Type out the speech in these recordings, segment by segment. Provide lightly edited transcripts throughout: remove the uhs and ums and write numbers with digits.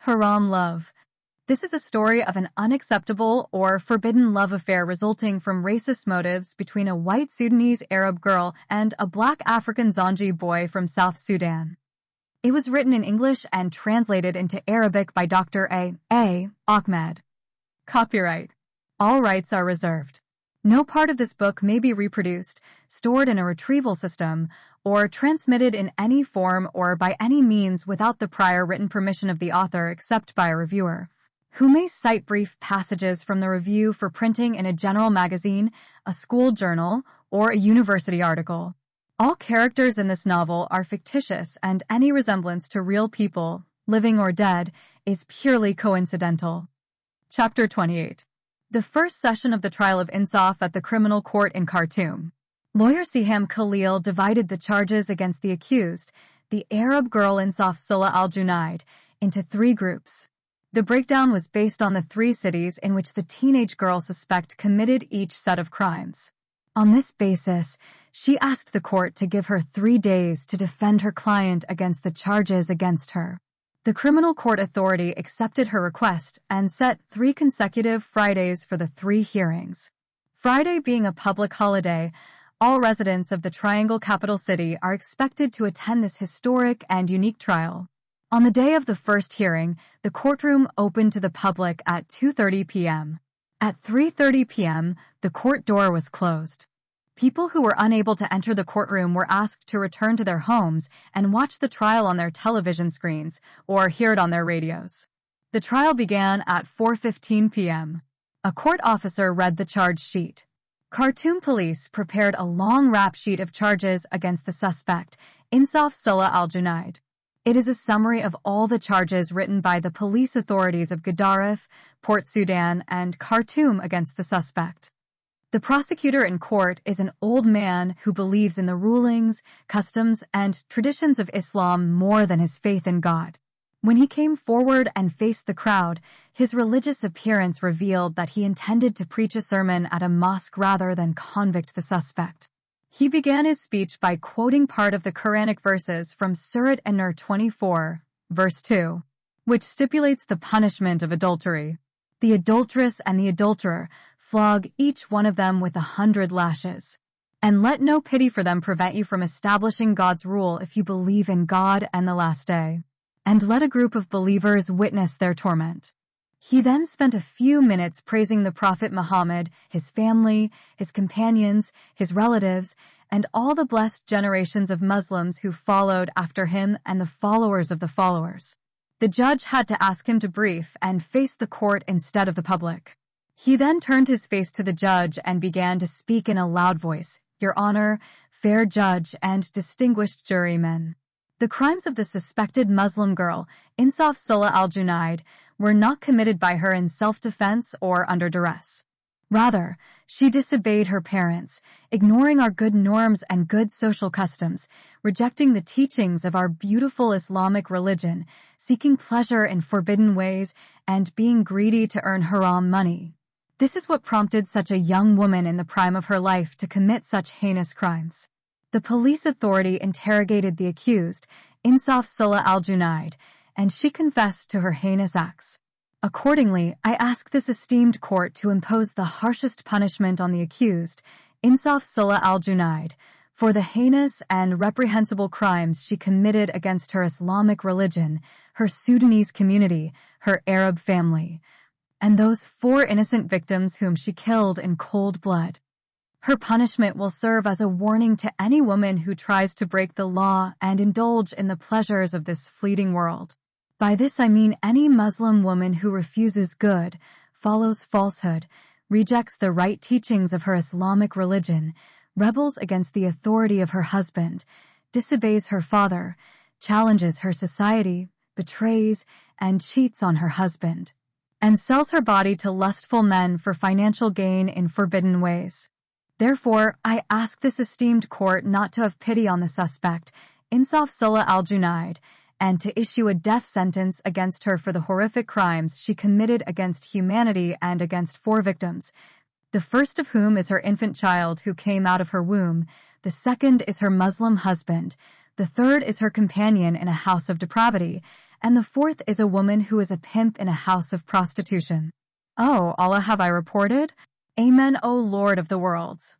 Haram love. This is a story of an unacceptable or forbidden love affair resulting from racist motives between a white Sudanese Arab girl and a black African Zanji boy from South Sudan. It was written in English and translated into Arabic by Dr. A. Ahmed. Copyright. All rights are reserved. No part of this book may be reproduced, stored in a retrieval system, or transmitted in any form or by any means without the prior written permission of the author except by a reviewer, who may cite brief passages from the review for printing in a general magazine, a school journal, or a university article. All characters in this novel are fictitious and any resemblance to real people, living or dead, is purely coincidental. Chapter 28. The first session of the trial of Insaf at the criminal court in Khartoum. Lawyer Siham Khalil divided the charges against the accused, the Arab girl Insaf Sulla al-Junaid, into 3 groups. The breakdown was based on the 3 cities in which the teenage girl suspect committed each set of crimes. On this basis, she asked the court to give her 3 days to defend her client against the charges against her. The criminal court authority accepted her request and set 3 consecutive Fridays for the 3 hearings. Friday being a public holiday, all residents of the Triangle capital city are expected to attend this historic and unique trial. On the day of the first hearing, the courtroom opened to the public at 2:30 p.m. At 3:30 p.m., the court door was closed. People who were unable to enter the courtroom were asked to return to their homes and watch the trial on their television screens or hear it on their radios. The trial began at 4:15 p.m. A court officer read the charge sheet. Khartoum police prepared a long rap sheet of charges against the suspect, Insaf Sulla al-Junaid. It is a summary of all the charges written by the police authorities of Gadaref, Port Sudan, and Khartoum against the suspect. The prosecutor in court is an old man who believes in the rulings, customs, and traditions of Islam more than his faith in God. When he came forward and faced the crowd, his religious appearance revealed that he intended to preach a sermon at a mosque rather than convict the suspect. He began his speech by quoting part of the Quranic verses from Surat An-Nur 24, verse 2, which stipulates the punishment of adultery. The adulteress and the adulterer flog each one of them with 100 lashes. And let no pity for them prevent you from establishing God's rule if you believe in God and the last day. And let a group of believers witness their torment. He then spent a few minutes praising the Prophet Muhammad, his family, his companions, his relatives, and all the blessed generations of Muslims who followed after him and the followers of the followers. The judge had to ask him to brief and face the court instead of the public. He then turned his face to the judge and began to speak in a loud voice, "Your Honor, fair judge, and distinguished jurymen. The crimes of the suspected Muslim girl, Insaf Sulla al-Junaid, were not committed by her in self-defense or under duress. Rather, she disobeyed her parents, ignoring our good norms and good social customs, rejecting the teachings of our beautiful Islamic religion, seeking pleasure in forbidden ways, and being greedy to earn haram money. This is what prompted such a young woman in the prime of her life to commit such heinous crimes." The police authority interrogated the accused, Insaf Sulla al-Junaid, and she confessed to her heinous acts. Accordingly, I ask this esteemed court to impose the harshest punishment on the accused, Insaf Sulla al-Junaid, for the heinous and reprehensible crimes she committed against her Islamic religion, her Sudanese community, her Arab family, and those 4 innocent victims whom she killed in cold blood. Her punishment will serve as a warning to any woman who tries to break the law and indulge in the pleasures of this fleeting world. By this I mean any Muslim woman who refuses good, follows falsehood, rejects the right teachings of her Islamic religion, rebels against the authority of her husband, disobeys her father, challenges her society, betrays, and cheats on her husband, and sells her body to lustful men for financial gain in forbidden ways. Therefore, I ask this esteemed court not to have pity on the suspect, Insaf Sulla al-Junaid, and to issue a death sentence against her for the horrific crimes she committed against humanity and against 4 victims, the first of whom is her infant child who came out of her womb, the second is her Muslim husband, the third is her companion in a house of depravity, and the fourth is a woman who is a pimp in a house of prostitution. Oh, Allah have I reported? Amen, O Lord of the worlds.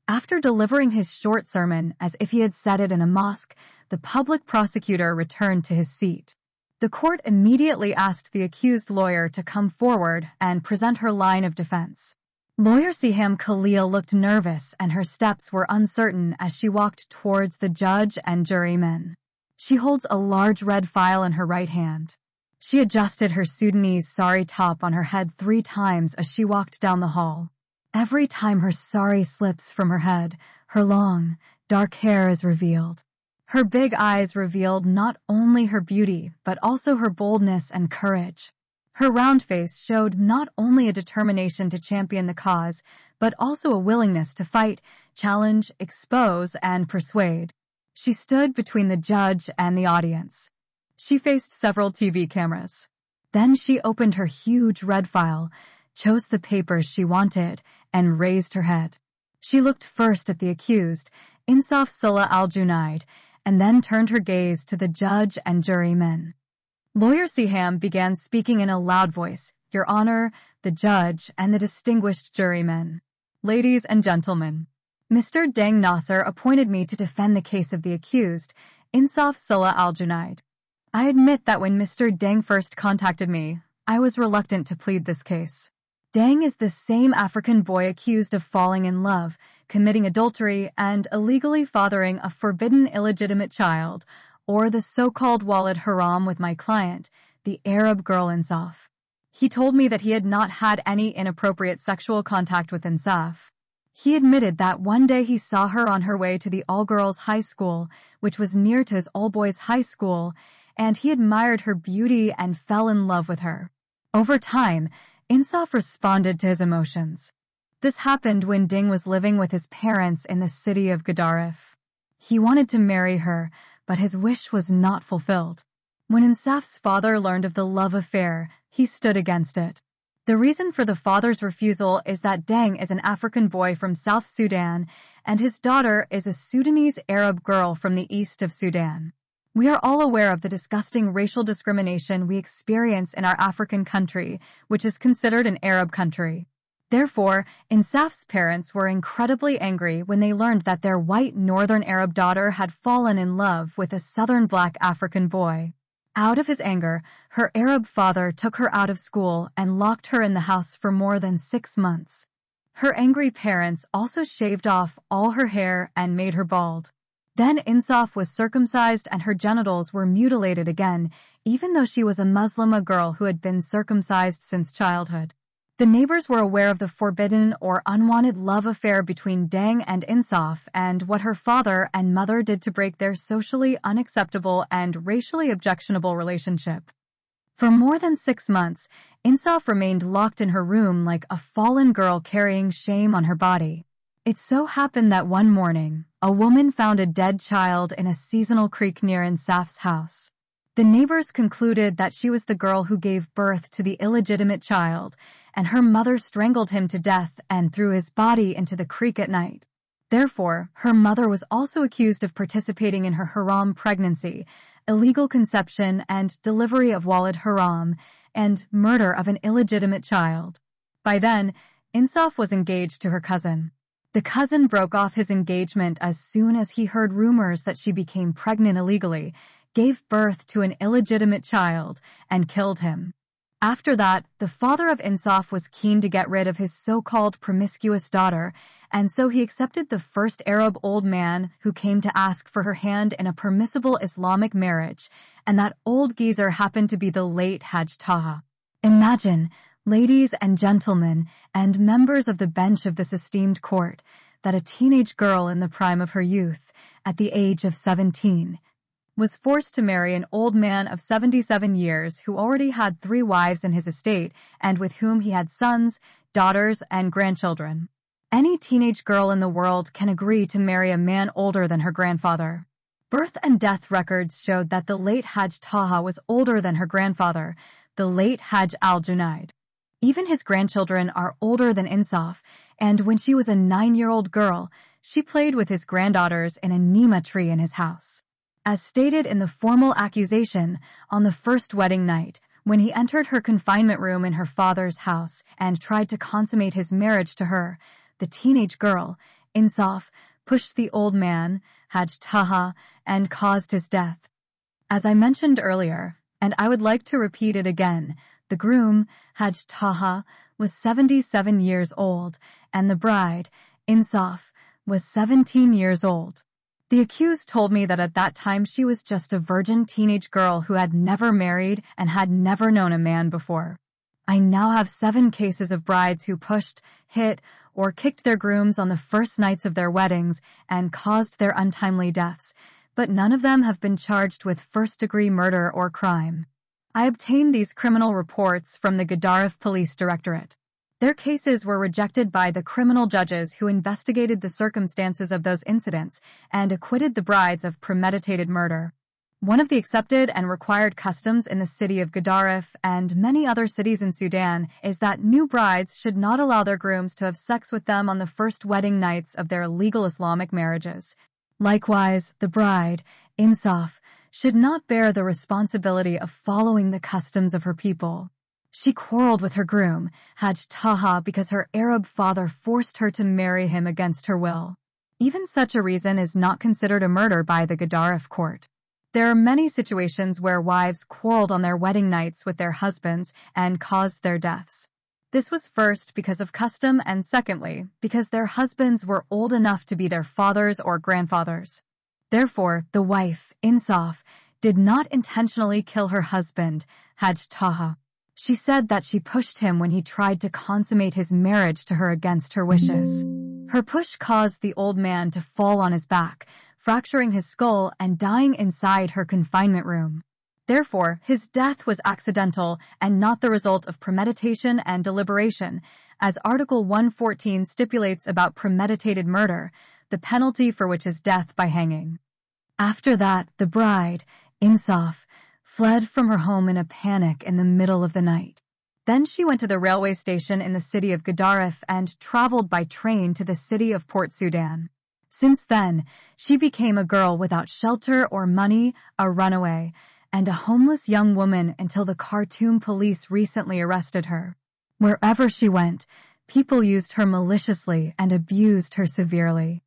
After delivering his short sermon as if he had said it in a mosque, the public prosecutor returned to his seat. The court immediately asked the accused lawyer to come forward and present her line of defense. Lawyer Siham Khalil looked nervous and her steps were uncertain as she walked towards the judge and jurymen. She holds a large red file in her right hand. She adjusted her Sudanese sari top on her head 3 times as she walked down the hall. Every time her sari slips from her head, her long, dark hair is revealed. Her big eyes revealed not only her beauty, but also her boldness and courage. Her round face showed not only a determination to champion the cause, but also a willingness to fight, challenge, expose, and persuade. She stood between the judge and the audience. She faced several TV cameras. Then she opened her huge red file, chose the papers she wanted, and raised her head. She looked first at the accused, Insaf Sulla al-Junaid, and then turned her gaze to the judge and jurymen. Lawyer Siham began speaking in a loud voice, Your Honor, the judge, and the distinguished jurymen. Ladies and gentlemen, Mr. Deng Nasser appointed me to defend the case of the accused, Insaf Sulla al-Junaid. I admit that when Mr. Deng first contacted me, I was reluctant to plead this case. Deng is the same African boy accused of falling in love, committing adultery, and illegally fathering a forbidden illegitimate child, or the so-called Walid Haram with my client, the Arab girl Insaf. He told me that he had not had any inappropriate sexual contact with Insaf. He admitted that one day he saw her on her way to the all-girls high school, which was near to his all-boys high school, and he admired her beauty and fell in love with her. Over time, Insaf responded to his emotions. This happened when Deng was living with his parents in the city of Gadaref. He wanted to marry her, but his wish was not fulfilled. When Insaf's father learned of the love affair, he stood against it. The reason for the father's refusal is that Deng is an African boy from South Sudan, and his daughter is a Sudanese Arab girl from the east of Sudan. We are all aware of the disgusting racial discrimination we experience in our African country, which is considered an Arab country. Therefore, Insaf's parents were incredibly angry when they learned that their white northern Arab daughter had fallen in love with a southern black African boy. Out of his anger, her Arab father took her out of school and locked her in the house for more than 6 months. Her angry parents also shaved off all her hair and made her bald. Then Insaf was circumcised and her genitals were mutilated again, even though she was a Muslim girl who had been circumcised since childhood. The neighbors were aware of the forbidden or unwanted love affair between Deng and Insaf and what her father and mother did to break their socially unacceptable and racially objectionable relationship. For more than 6 months, Insaf remained locked in her room like a fallen girl carrying shame on her body. It so happened that one morning, a woman found a dead child in a seasonal creek near Insaf's house. The neighbors concluded that she was the girl who gave birth to the illegitimate child, and her mother strangled him to death and threw his body into the creek at night. Therefore, her mother was also accused of participating in her haram pregnancy, illegal conception and delivery of Walid Haram, and murder of an illegitimate child. By then, Insaf was engaged to her cousin. The cousin broke off his engagement as soon as he heard rumors that she became pregnant illegally, gave birth to an illegitimate child, and killed him. After that, the father of Insaf was keen to get rid of his so-called promiscuous daughter, and so he accepted the first Arab old man who came to ask for her hand in a permissible Islamic marriage, and that old geezer happened to be the late Hajj Taha. Imagine, ladies and gentlemen, and members of the bench of this esteemed court, that a teenage girl in the prime of her youth, at the age of 17, was forced to marry an old man of 77 years who already had 3 wives in his estate and with whom he had sons, daughters, and grandchildren. Any teenage girl in the world can agree to marry a man older than her grandfather. Birth and death records showed that the late Hajj Taha was older than her grandfather, the late Hajj al-Junaid. Even his grandchildren are older than Insaf, and when she was a 9-year-old girl, she played with his granddaughters in a Nima tree in his house. As stated in the formal accusation, on the first wedding night, when he entered her confinement room in her father's house and tried to consummate his marriage to her, the teenage girl, Insaf, pushed the old man, Haj Taha, and caused his death. As I mentioned earlier, and I would like to repeat it again, the groom, Haj Taha, was 77 years old, and the bride, Insaf, was 17 years old. The accused told me that at that time she was just a virgin teenage girl who had never married and had never known a man before. I now have 7 cases of brides who pushed, hit, or kicked their grooms on the first nights of their weddings and caused their untimely deaths, but none of them have been charged with first-degree murder or crime. I obtained these criminal reports from the Gedaref Police Directorate. Their cases were rejected by the criminal judges who investigated the circumstances of those incidents and acquitted the brides of premeditated murder. One of the accepted and required customs in the city of Gedaref and many other cities in Sudan is that new brides should not allow their grooms to have sex with them on the first wedding nights of their legal Islamic marriages. Likewise, the bride, Insaf, should not bear the responsibility of following the customs of her people. She quarreled with her groom, Haj Taha, because her Arab father forced her to marry him against her will. Even such a reason is not considered a murder by the Gedaref court. There are many situations where wives quarreled on their wedding nights with their husbands and caused their deaths. This was first because of custom and secondly, because their husbands were old enough to be their fathers or grandfathers. Therefore, the wife, Insaf, did not intentionally kill her husband, Haj Taha. She said that she pushed him when he tried to consummate his marriage to her against her wishes. Her push caused the old man to fall on his back, fracturing his skull and dying inside her confinement room. Therefore, his death was accidental and not the result of premeditation and deliberation, as Article 114 stipulates about premeditated murder, the penalty for which is death by hanging. After that, the bride, Insaf, fled from her home in a panic in the middle of the night. Then she went to the railway station in the city of Gedaref and traveled by train to the city of Port Sudan. Since then, she became a girl without shelter or money, a runaway, and a homeless young woman until the Khartoum police recently arrested her. Wherever she went, people used her maliciously and abused her severely.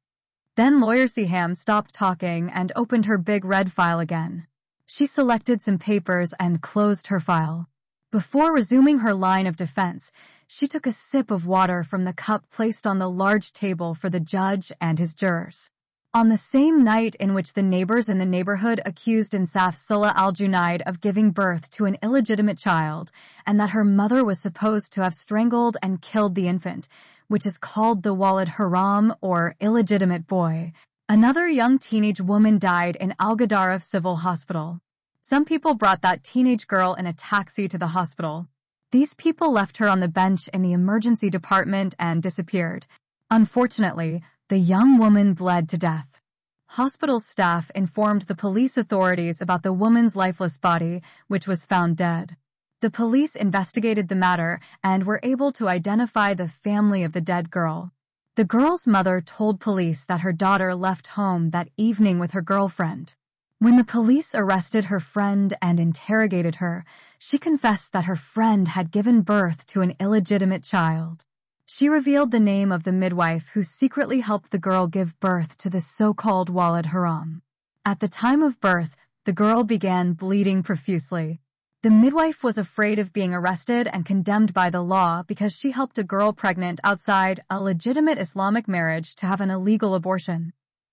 Then lawyer Siham stopped talking and opened her big red file again. She selected some papers and closed her file. Before resuming her line of defense, she took a sip of water from the cup placed on the large table for the judge and his jurors. On the same night in which the neighbors in the neighborhood accused Insaf Sulla al-Junaid of giving birth to an illegitimate child and that her mother was supposed to have strangled and killed the infant, which is called the Walid Haram or illegitimate boy, another young teenage woman died in Al-Gedaref Civil Hospital. Some people brought that teenage girl in a taxi to the hospital. These people left her on the bench in the emergency department and disappeared. Unfortunately, the young woman bled to death. Hospital staff informed the police authorities about the woman's lifeless body, which was found dead. The police investigated the matter and were able to identify the family of the dead girl. The girl's mother told police that her daughter left home that evening with her girlfriend. When the police arrested her friend and interrogated her, she confessed that her friend had given birth to an illegitimate child. She revealed the name of the midwife who secretly helped the girl give birth to the so-called Walid Haram. At the time of birth, the girl began bleeding profusely. The midwife was afraid of being arrested and condemned by the law because she helped a girl pregnant outside a legitimate Islamic marriage to have an illegal abortion.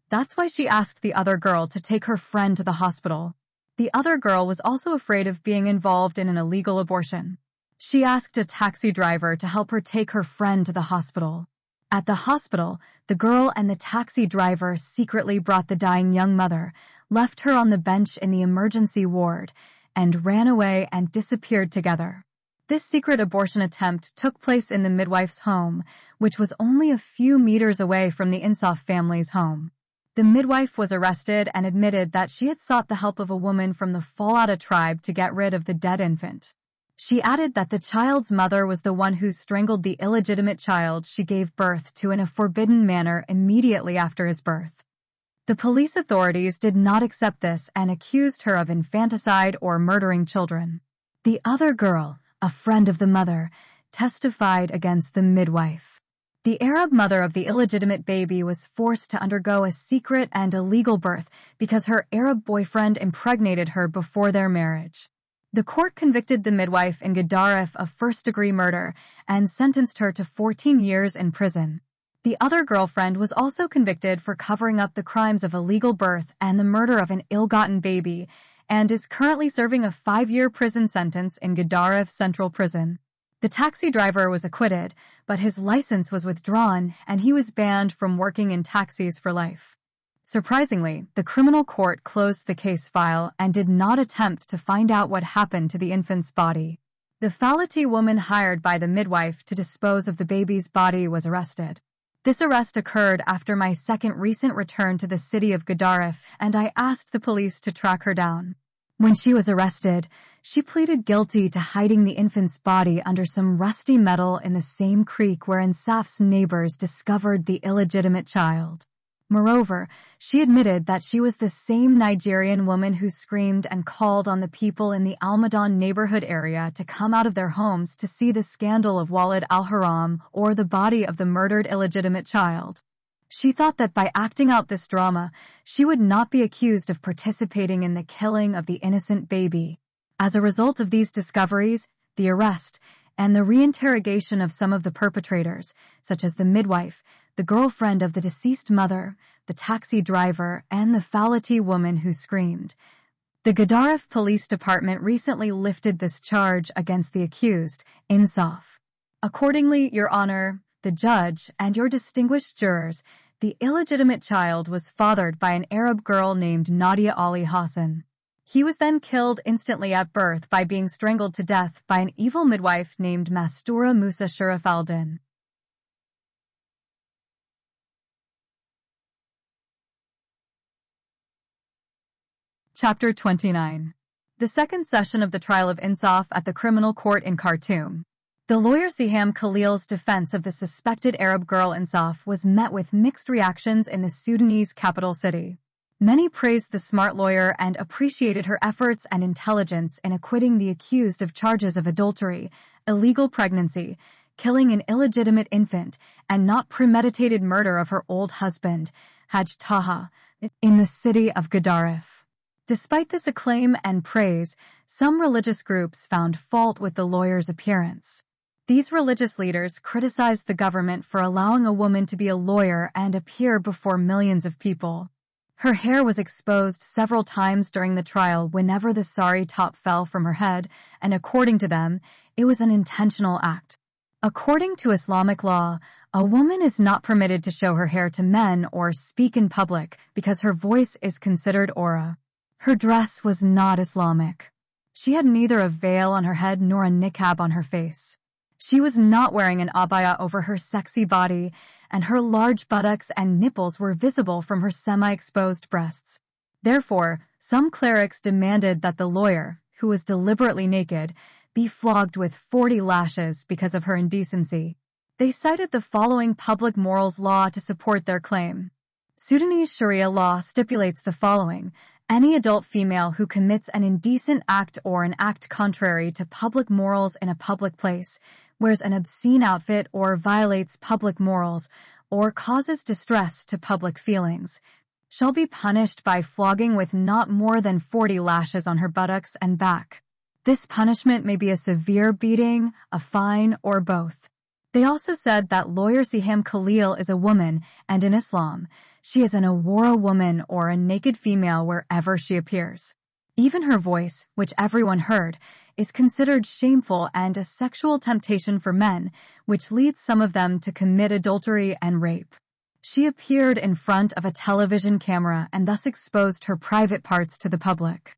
That's why she asked the other girl to take her friend to the hospital. The other girl was also afraid of being involved in an illegal abortion. She asked a taxi driver to help her take her friend to the hospital. At the hospital, the girl and the taxi driver secretly brought the dying young mother, left her on the bench in the emergency ward, and ran away and disappeared together. This secret abortion attempt took place in the midwife's home, which was only a few meters away from the Insaf family's home. The midwife was arrested and admitted that she had sought the help of a woman from the Falata tribe to get rid of the dead infant. She added that the child's mother was the one who strangled the illegitimate child she gave birth to in a forbidden manner immediately after his birth. The police authorities did not accept this and accused her of infanticide or murdering children. The other girl, a friend of the mother, testified against the midwife. The Arab mother of the illegitimate baby was forced to undergo a secret and illegal birth because her Arab boyfriend impregnated her before their marriage. The court convicted the midwife in Gedaref of first-degree murder and sentenced her to 14 years in prison. The other girlfriend was also convicted for covering up the crimes of illegal birth and the murder of an ill-gotten baby and is currently serving a 5-year prison sentence in Gedaref Central Prison. The taxi driver was acquitted, but his license was withdrawn and he was banned from working in taxis for life. Surprisingly, the criminal court closed the case file and did not attempt to find out what happened to the infant's body. The Falati woman hired by the midwife to dispose of the baby's body was arrested. This arrest occurred after my second recent return to the city of Gedaref, and I asked the police to track her down. When she was arrested, she pleaded guilty to hiding the infant's body under some rusty metal in the same creek where Insaf's neighbors discovered the illegitimate child. Moreover, she admitted that she was the same Nigerian woman who screamed and called on the people in the Almadon neighborhood area to come out of their homes to see the scandal of Walid al-Haram or the body of the murdered illegitimate child. She thought that by acting out this drama, she would not be accused of participating in the killing of the innocent baby. As a result of these discoveries, the arrest, and the reinterrogation of some of the perpetrators, such as the midwife, the girlfriend of the deceased mother, the taxi driver, and the Falati woman who screamed, the Gedaref Police Department recently lifted this charge against the accused, Insaf. Accordingly, Your Honor, the judge, and your distinguished jurors, the illegitimate child was fathered by an Arab girl named Nadia Ali Hassan. He was then killed instantly at birth by being strangled to death by an evil midwife named Mastura Musa Sharaf al-Din. Chapter 29. The second session of the trial of Insaf at the criminal court in Khartoum. The lawyer Siham Khalil's defense of the suspected Arab girl Insaf was met with mixed reactions in the Sudanese capital city. Many praised the smart lawyer and appreciated her efforts and intelligence in acquitting the accused of charges of adultery, illegal pregnancy, killing an illegitimate infant, and not premeditated murder of her old husband, Haj Taha, in the city of Gedaref. Despite this acclaim and praise, some religious groups found fault with the lawyer's appearance. These religious leaders criticized the government for allowing a woman to be a lawyer and appear before millions of people. Her hair was exposed several times during the trial whenever the sari top fell from her head, and according to them, it was an intentional act. According to Islamic law, a woman is not permitted to show her hair to men or speak in public because her voice is considered aura. Her dress was not Islamic. She had neither a veil on her head nor a niqab on her face. She was not wearing an abaya over her sexy body, and her large buttocks and nipples were visible from her semi-exposed breasts. Therefore, some clerics demanded that the lawyer, who was deliberately naked, be flogged with 40 lashes because of her indecency. They cited the following public morals law to support their claim. Sudanese Sharia law stipulates the following: any adult female who commits an indecent act or an act contrary to public morals in a public place, wears an obscene outfit or violates public morals, or causes distress to public feelings, shall be punished by flogging with not more than 40 lashes on her buttocks and back. This punishment may be a severe beating, a fine, or both. They also said that lawyer Siham Khalil is a woman, and in Islam, she is an awara woman or a naked female wherever she appears. Even her voice, which everyone heard, is considered shameful and a sexual temptation for men, which leads some of them to commit adultery and rape. She appeared in front of a television camera and thus exposed her private parts to the public.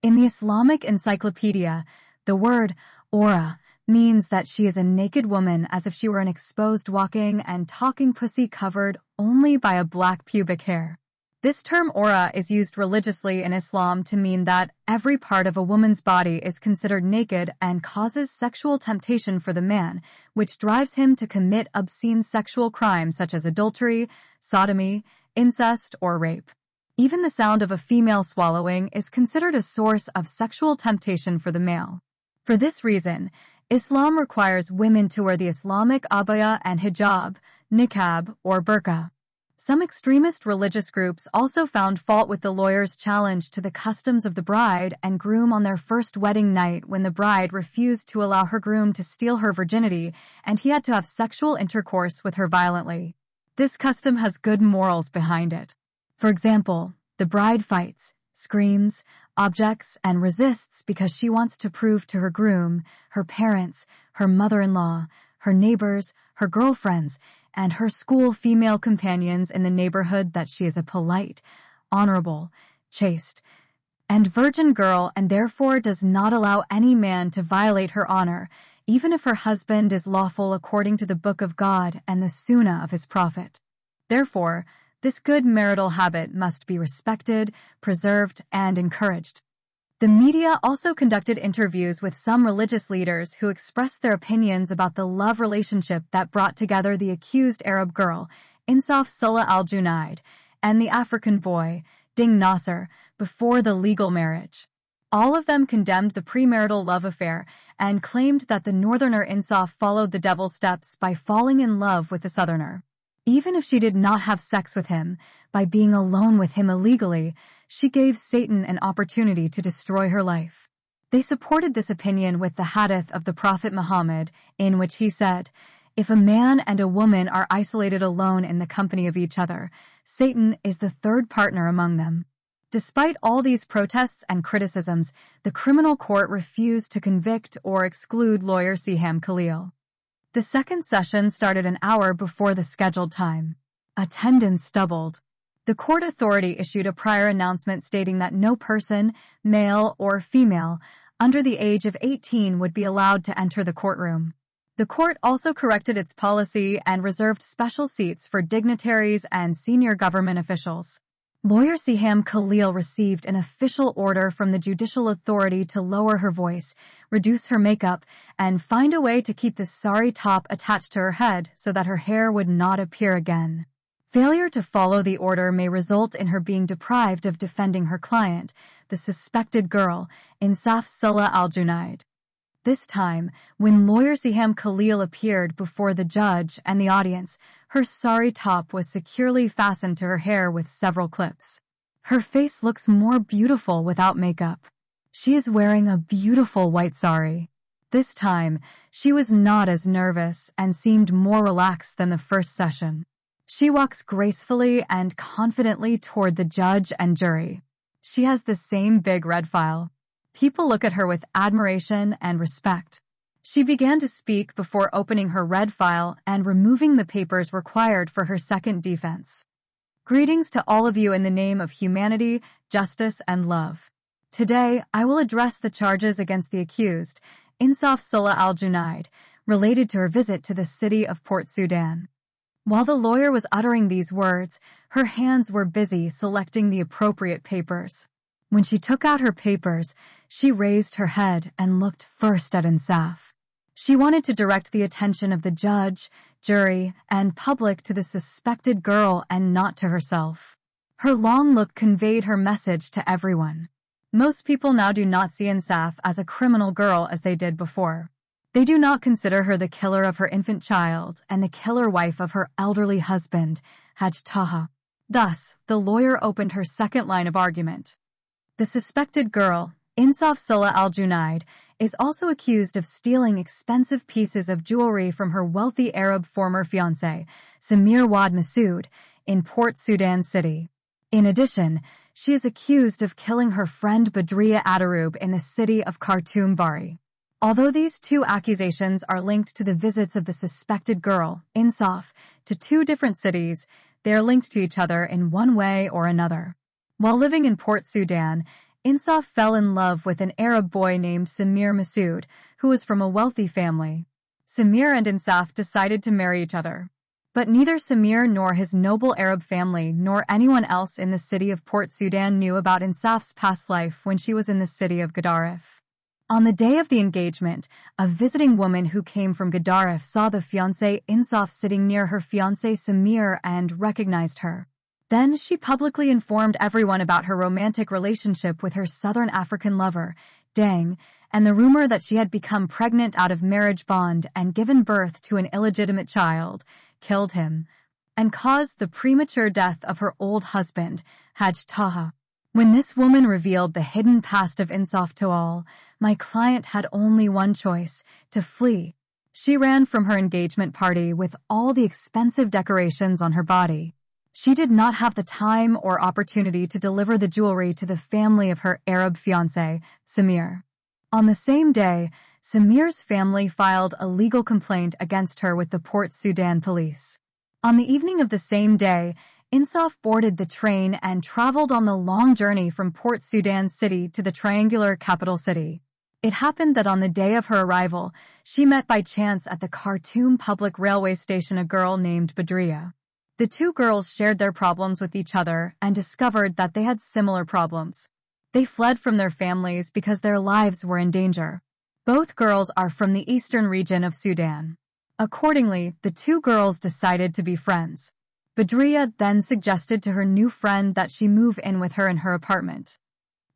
In the Islamic Encyclopedia, the word aura means that she is a naked woman as if she were an exposed walking and talking pussy covered only by a black pubic hair. This term aura is used religiously in Islam to mean that every part of a woman's body is considered naked and causes sexual temptation for the man, which drives him to commit obscene sexual crimes such as adultery, sodomy, incest, or rape. Even the sound of a female swallowing is considered a source of sexual temptation for the male. For this reason, Islam requires women to wear the Islamic abaya and hijab, niqab, or burqa. Some extremist religious groups also found fault with the lawyer's challenge to the customs of the bride and groom on their first wedding night when the bride refused to allow her groom to steal her virginity and he had to have sexual intercourse with her violently. This custom has good morals behind it. For example, the bride fights, screams, objects, and resists because she wants to prove to her groom, her parents, her mother-in-law, her neighbors, her girlfriends, and her school female companions in the neighborhood that she is a polite, honorable, chaste, and virgin girl and therefore does not allow any man to violate her honor, even if her husband is lawful according to the Book of God and the Sunnah of his Prophet. Therefore, this good marital habit must be respected, preserved, and encouraged. The media also conducted interviews with some religious leaders who expressed their opinions about the love relationship that brought together the accused Arab girl, Insaf Salah al-Junaid, and the African boy, Ding Nasser, before the legal marriage. All of them condemned the premarital love affair and claimed that the northerner Insaf followed the devil's steps by falling in love with the southerner. Even if she did not have sex with him, by being alone with him illegally, she gave Satan an opportunity to destroy her life. They supported this opinion with the hadith of the Prophet Muhammad, in which he said, "If a man and a woman are isolated alone in the company of each other, Satan is the third partner among them." Despite all these protests and criticisms, the criminal court refused to convict or exclude lawyer Siham Khalil. The second session started an hour before the scheduled time. Attendance doubled. The court authority issued a prior announcement stating that no person, male or female, under the age of 18 would be allowed to enter the courtroom. The court also corrected its policy and reserved special seats for dignitaries and senior government officials. Lawyer Siham Khalil received an official order from the judicial authority to lower her voice, reduce her makeup, and find a way to keep the sari top attached to her head so that her hair would not appear again. Failure to follow the order may result in her being deprived of defending her client, the suspected girl, Insaf Salah al-Junaid. This time, when lawyer Siham Khalil appeared before the judge and the audience, her sari top was securely fastened to her hair with several clips. Her face looks more beautiful without makeup. She is wearing a beautiful white sari. This time, she was not as nervous and seemed more relaxed than the first session. She walks gracefully and confidently toward the judge and jury. She has the same big red file. People look at her with admiration and respect. She began to speak before opening her red file and removing the papers required for her second defense. Greetings to all of you in the name of humanity, justice, and love. Today, I will address the charges against the accused, Insaf Salah al-Junaid, related to her visit to the city of Port Sudan. While the lawyer was uttering these words, her hands were busy selecting the appropriate papers. When she took out her papers, she raised her head and looked first at Insaf. She wanted to direct the attention of the judge, jury, and public to the suspected girl and not to herself. Her long look conveyed her message to everyone. Most people now do not see Insaf as a criminal girl as they did before. They do not consider her the killer of her infant child and the killer wife of her elderly husband, Haj Taha. Thus, the lawyer opened her second line of argument. The suspected girl, Insaf Salah al-Junaid, is also accused of stealing expensive pieces of jewelry from her wealthy Arab former fiancé, Samir Wad Masood, in Port Sudan City. In addition, she is accused of killing her friend Badriya Adarub in the city of Khartoum Bari. Although these two accusations are linked to the visits of the suspected girl, Insaf, to two different cities, they are linked to each other in one way or another. While living in Port Sudan, Insaf fell in love with an Arab boy named Samir Masood, who was from a wealthy family. Samir and Insaf decided to marry each other. But neither Samir nor his noble Arab family nor anyone else in the city of Port Sudan knew about Insaf's past life when she was in the city of Gadaref. On the day of the engagement, a visiting woman who came from Gadaref saw the fiancé Insaf sitting near her fiancé Samir and recognized her. Then she publicly informed everyone about her romantic relationship with her Southern African lover, Dang, and the rumor that she had become pregnant out of marriage bond and given birth to an illegitimate child, killed him, and caused the premature death of her old husband, Haj Taha. When this woman revealed the hidden past of Insaf to all, my client had only one choice: to flee. She ran from her engagement party with all the expensive decorations on her body. She did not have the time or opportunity to deliver the jewelry to the family of her Arab fiancé, Samir. On the same day, Samir's family filed a legal complaint against her with the Port Sudan police. On the evening of the same day, Insaf boarded the train and traveled on the long journey from Port Sudan City to the triangular capital city. It happened that on the day of her arrival, she met by chance at the Khartoum public railway station a girl named Badria. The two girls shared their problems with each other and discovered that they had similar problems. They fled from their families because their lives were in danger. Both girls are from the eastern region of Sudan. Accordingly, the two girls decided to be friends. Badria then suggested to her new friend that she move in with her in her apartment.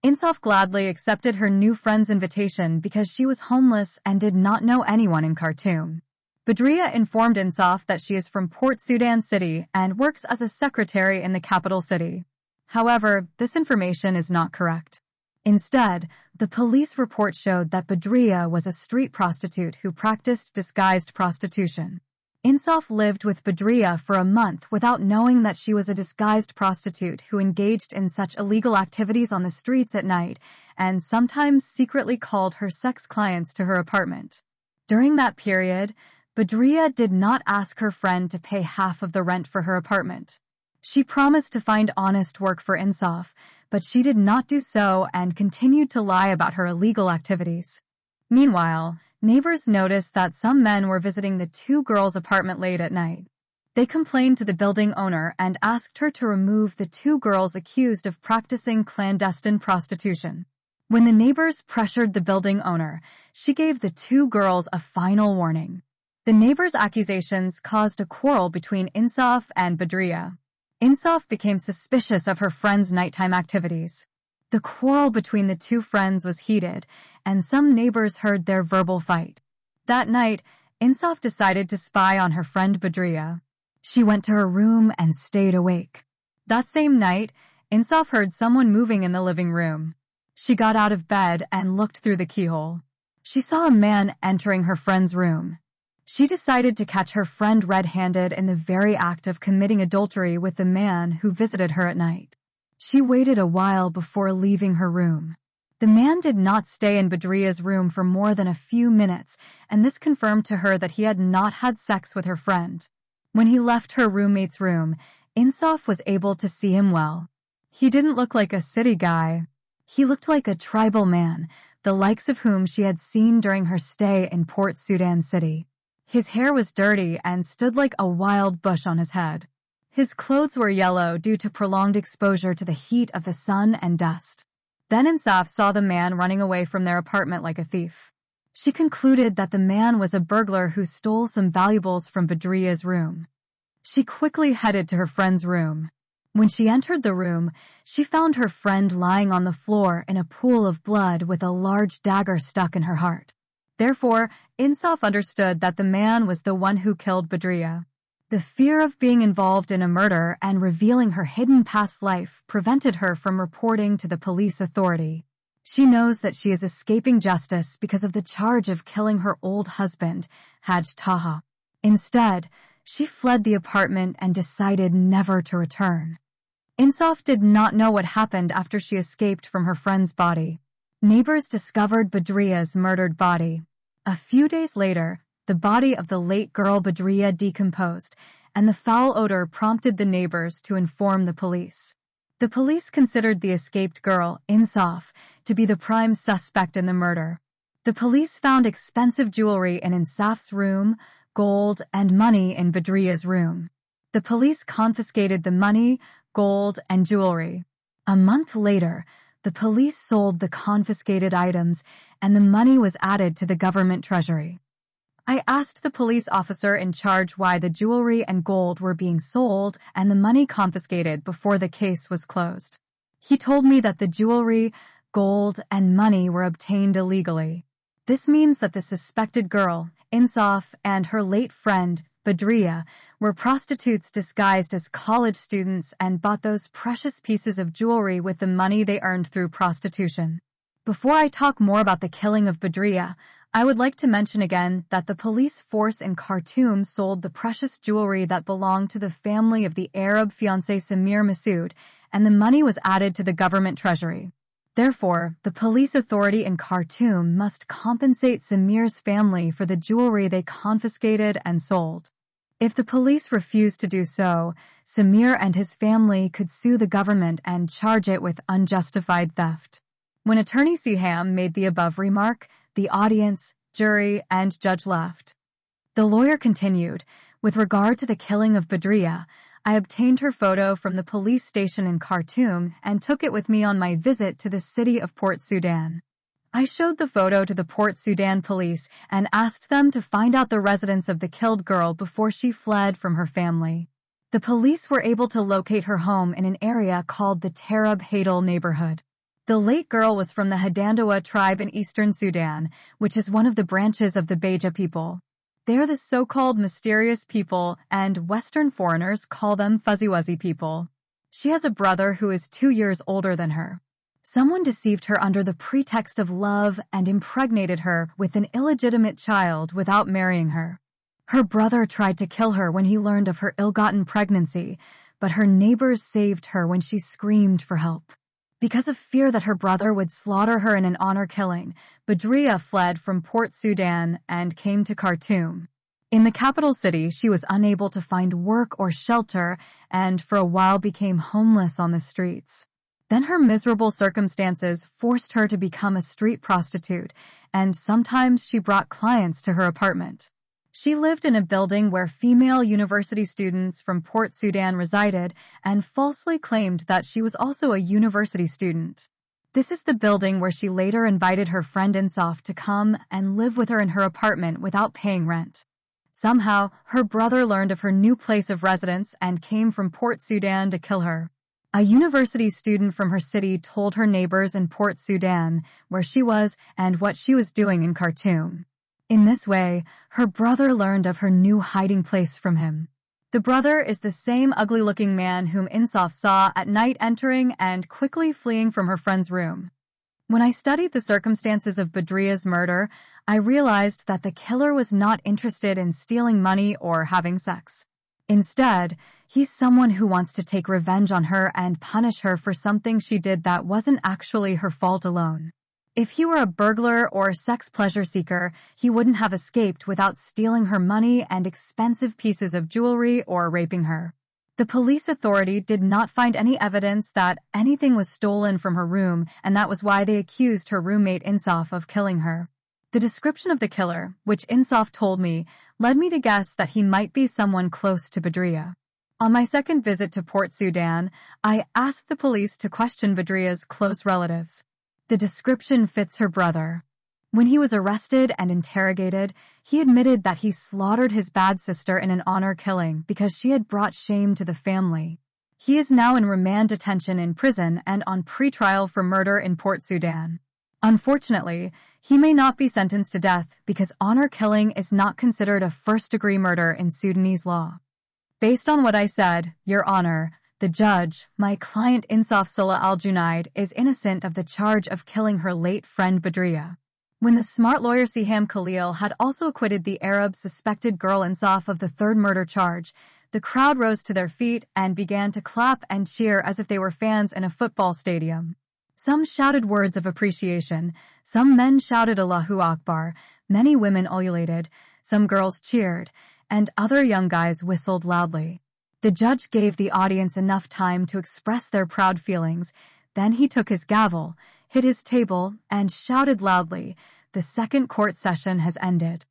Insaf gladly accepted her new friend's invitation because she was homeless and did not know anyone in Khartoum. Badria informed Insaf that she is from Port Sudan City and works as a secretary in the capital city. However, this information is not correct. Instead, the police report showed that Badria was a street prostitute who practiced disguised prostitution. Insaf lived with Badria for a month without knowing that she was a disguised prostitute who engaged in such illegal activities on the streets at night and sometimes secretly called her sex clients to her apartment. During that period, Badria did not ask her friend to pay half of the rent for her apartment. She promised to find honest work for Insaf, but she did not do so and continued to lie about her illegal activities. Meanwhile, neighbors noticed that some men were visiting the two girls' apartment late at night. They complained to the building owner and asked her to remove the two girls accused of practicing clandestine prostitution. When the neighbors pressured the building owner, she gave the two girls a final warning. The neighbors' accusations caused a quarrel between Insaf and Badria. Insaf became suspicious of her friend's nighttime activities. The quarrel between the two friends was heated, and some neighbors heard their verbal fight. That night, Insaf decided to spy on her friend Badria. She went to her room and stayed awake. That same night, Insaf heard someone moving in the living room. She got out of bed and looked through the keyhole. She saw a man entering her friend's room. She decided to catch her friend red-handed in the very act of committing adultery with the man who visited her at night. She waited a while before leaving her room. The man did not stay in Badria's room for more than a few minutes, and this confirmed to her that he had not had sex with her friend. When he left her roommate's room, Insaf was able to see him well. He didn't look like a city guy. He looked like a tribal man, the likes of whom she had seen during her stay in Port Sudan City. His hair was dirty and stood like a wild bush on his head. His clothes were yellow due to prolonged exposure to the heat of the sun and dust. Then Insaf saw the man running away from their apartment like a thief. She concluded that the man was a burglar who stole some valuables from Badria's room. She quickly headed to her friend's room. When she entered the room, she found her friend lying on the floor in a pool of blood with a large dagger stuck in her heart. Therefore, Insaf understood that the man was the one who killed Badria. The fear of being involved in a murder and revealing her hidden past life prevented her from reporting to the police authority. She knows that she is escaping justice because of the charge of killing her old husband, Haj Taha. Instead, she fled the apartment and decided never to return. Insaf did not know what happened after she escaped from her friend's body. Neighbors discovered Badria's murdered body. A few days later, the body of the late girl Badria decomposed, and the foul odor prompted the neighbors to inform the police. The police considered the escaped girl, Insaf, to be the prime suspect in the murder. The police found expensive jewelry in Insaf's room, gold, and money in Badria's room. The police confiscated the money, gold, and jewelry. A month later, the police sold the confiscated items, and the money was added to the government treasury. I asked the police officer in charge why the jewelry and gold were being sold and the money confiscated before the case was closed. He told me that the jewelry, gold, and money were obtained illegally. This means that the suspected girl, Insaf, and her late friend, Badriya, were prostitutes disguised as college students and bought those precious pieces of jewelry with the money they earned through prostitution. Before I talk more about the killing of Badriya, I would like to mention again that the police force in Khartoum sold the precious jewelry that belonged to the family of the Arab fiancé Samir Massoud, and the money was added to the government treasury. Therefore, the police authority in Khartoum must compensate Samir's family for the jewelry they confiscated and sold. If the police refuse to do so, Samir and his family could sue the government and charge it with unjustified theft. When Attorney Haram made the above remark, the audience, jury, and judge left. The lawyer continued, "With regard to the killing of Badriya, I obtained her photo from the police station in Khartoum and took it with me on my visit to the city of Port Sudan. I showed the photo to the Port Sudan police and asked them to find out the residence of the killed girl before she fled from her family. The police were able to locate her home in an area called the Tarab Hadal neighborhood. The late girl was from the Hadandawa tribe in eastern Sudan, which is one of the branches of the Beja people. They are the so-called mysterious people, and Western foreigners call them fuzzy-wuzzy people. She has a brother who is 2 years older than her. Someone deceived her under the pretext of love and impregnated her with an illegitimate child without marrying her. Her brother tried to kill her when he learned of her ill-gotten pregnancy, but her neighbors saved her when she screamed for help. Because of fear that her brother would slaughter her in an honor killing, Badriya fled from Port Sudan and came to Khartoum. In the capital city, she was unable to find work or shelter and for a while became homeless on the streets. Then her miserable circumstances forced her to become a street prostitute, and sometimes she brought clients to her apartment. She lived in a building where female university students from Port Sudan resided and falsely claimed that she was also a university student. This is the building where she later invited her friend Insaf to come and live with her in her apartment without paying rent. Somehow, her brother learned of her new place of residence and came from Port Sudan to kill her. A university student from her city told her neighbors in Port Sudan where she was and what she was doing in Khartoum. In this way, her brother learned of her new hiding place from him. The brother is the same ugly-looking man whom Insaf saw at night entering and quickly fleeing from her friend's room. When I studied the circumstances of Badriya's murder, I realized that the killer was not interested in stealing money or having sex. Instead, he's someone who wants to take revenge on her and punish her for something she did that wasn't actually her fault alone. If he were a burglar or sex pleasure seeker, he wouldn't have escaped without stealing her money and expensive pieces of jewelry or raping her. The police authority did not find any evidence that anything was stolen from her room, and that was why they accused her roommate Insaf of killing her. The description of the killer, which Insaf told me, led me to guess that he might be someone close to Badriya. On my second visit to Port Sudan, I asked the police to question Badriya's close relatives. The description fits her brother. When he was arrested and interrogated, he admitted that he slaughtered his bad sister in an honor killing because she had brought shame to the family. He is now in remand detention in prison and on pretrial for murder in Port Sudan. Unfortunately, he may not be sentenced to death because honor killing is not considered a first-degree murder in Sudanese law. Based on what I said, Your Honor, the judge, my client Insaf Salah al-Junaid, is innocent of the charge of killing her late friend Badriya. When the smart lawyer Siham Khalil had also acquitted the Arab suspected girl Insaf of the third murder charge, the crowd rose to their feet and began to clap and cheer as if they were fans in a football stadium. Some shouted words of appreciation, some men shouted Allahu Akbar, many women ululated, some girls cheered, and other young guys whistled loudly. The judge gave the audience enough time to express their proud feelings. Then he took his gavel, hit his table, and shouted loudly, "The second court session has ended."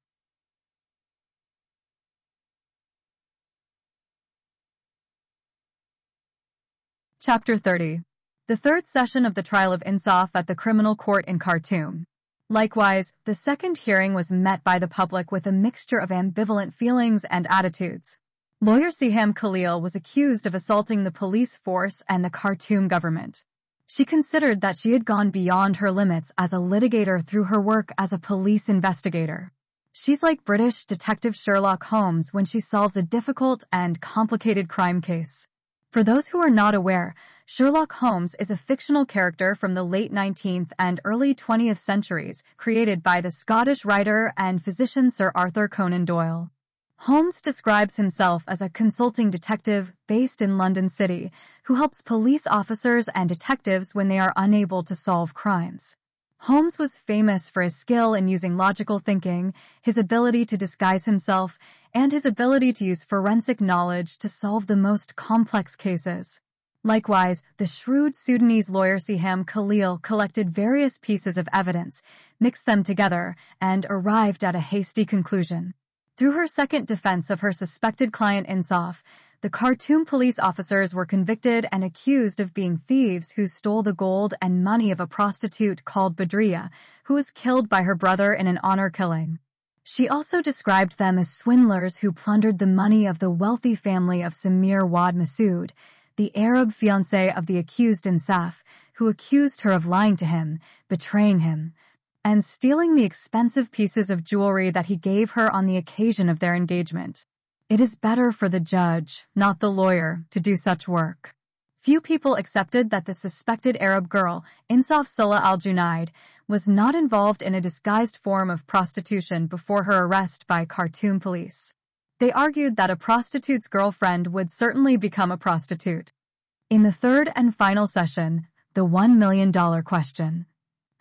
Chapter 30. The third session of the trial of Insaf at the criminal court in Khartoum. Likewise, the second hearing was met by the public with a mixture of ambivalent feelings and attitudes. Lawyer Siham Khalil was accused of assaulting the police force and the Khartoum government. She considered that she had gone beyond her limits as a litigator through her work as a police investigator. She's like British detective Sherlock Holmes when she solves a difficult and complicated crime case. For those who are not aware, Sherlock Holmes is a fictional character from the late 19th and early 20th centuries, created by the Scottish writer and physician Sir Arthur Conan Doyle. Holmes describes himself as a consulting detective based in London City, who helps police officers and detectives when they are unable to solve crimes. Holmes was famous for his skill in using logical thinking, his ability to disguise himself, and his ability to use forensic knowledge to solve the most complex cases. Likewise, the shrewd Sudanese lawyer Siham Khalil collected various pieces of evidence, mixed them together, and arrived at a hasty conclusion. Through her second defense of her suspected client Insaf, the Khartoum police officers were convicted and accused of being thieves who stole the gold and money of a prostitute called Badriya, who was killed by her brother in an honor killing. She also described them as swindlers who plundered the money of the wealthy family of Samir Wad Masood, the Arab fiancé of the accused Insaf, who accused her of lying to him, betraying him, and stealing the expensive pieces of jewelry that he gave her on the occasion of their engagement. It is better for the judge, not the lawyer, to do such work. Few people accepted that the suspected Arab girl, Insaf Salah al-Junaid, was not involved in a disguised form of prostitution before her arrest by Khartoum police. They argued that a prostitute's girlfriend would certainly become a prostitute. In the third and final session, the $1 million question.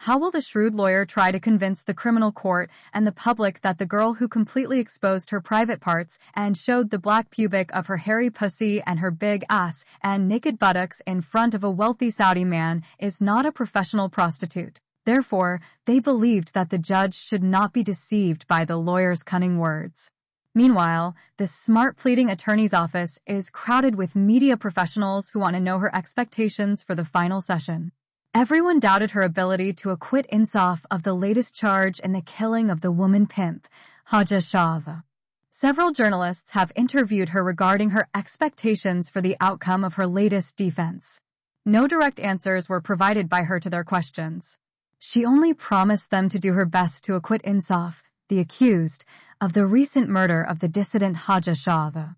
How will the shrewd lawyer try to convince the criminal court and the public that the girl who completely exposed her private parts and showed the black pubic of her hairy pussy and her big ass and naked buttocks in front of a wealthy Saudi man is not a professional prostitute? Therefore, they believed that the judge should not be deceived by the lawyer's cunning words. Meanwhile, the smart pleading attorney's office is crowded with media professionals who want to know her expectations for the final session. Everyone doubted her ability to acquit Insaf of the latest charge in the killing of the woman pimp, Haja Shava. Several journalists have interviewed her regarding her expectations for the outcome of her latest defense. No direct answers were provided by her to their questions. She only promised them to do her best to acquit Insaf, the accused, of the recent murder of the dissident Haja Shava.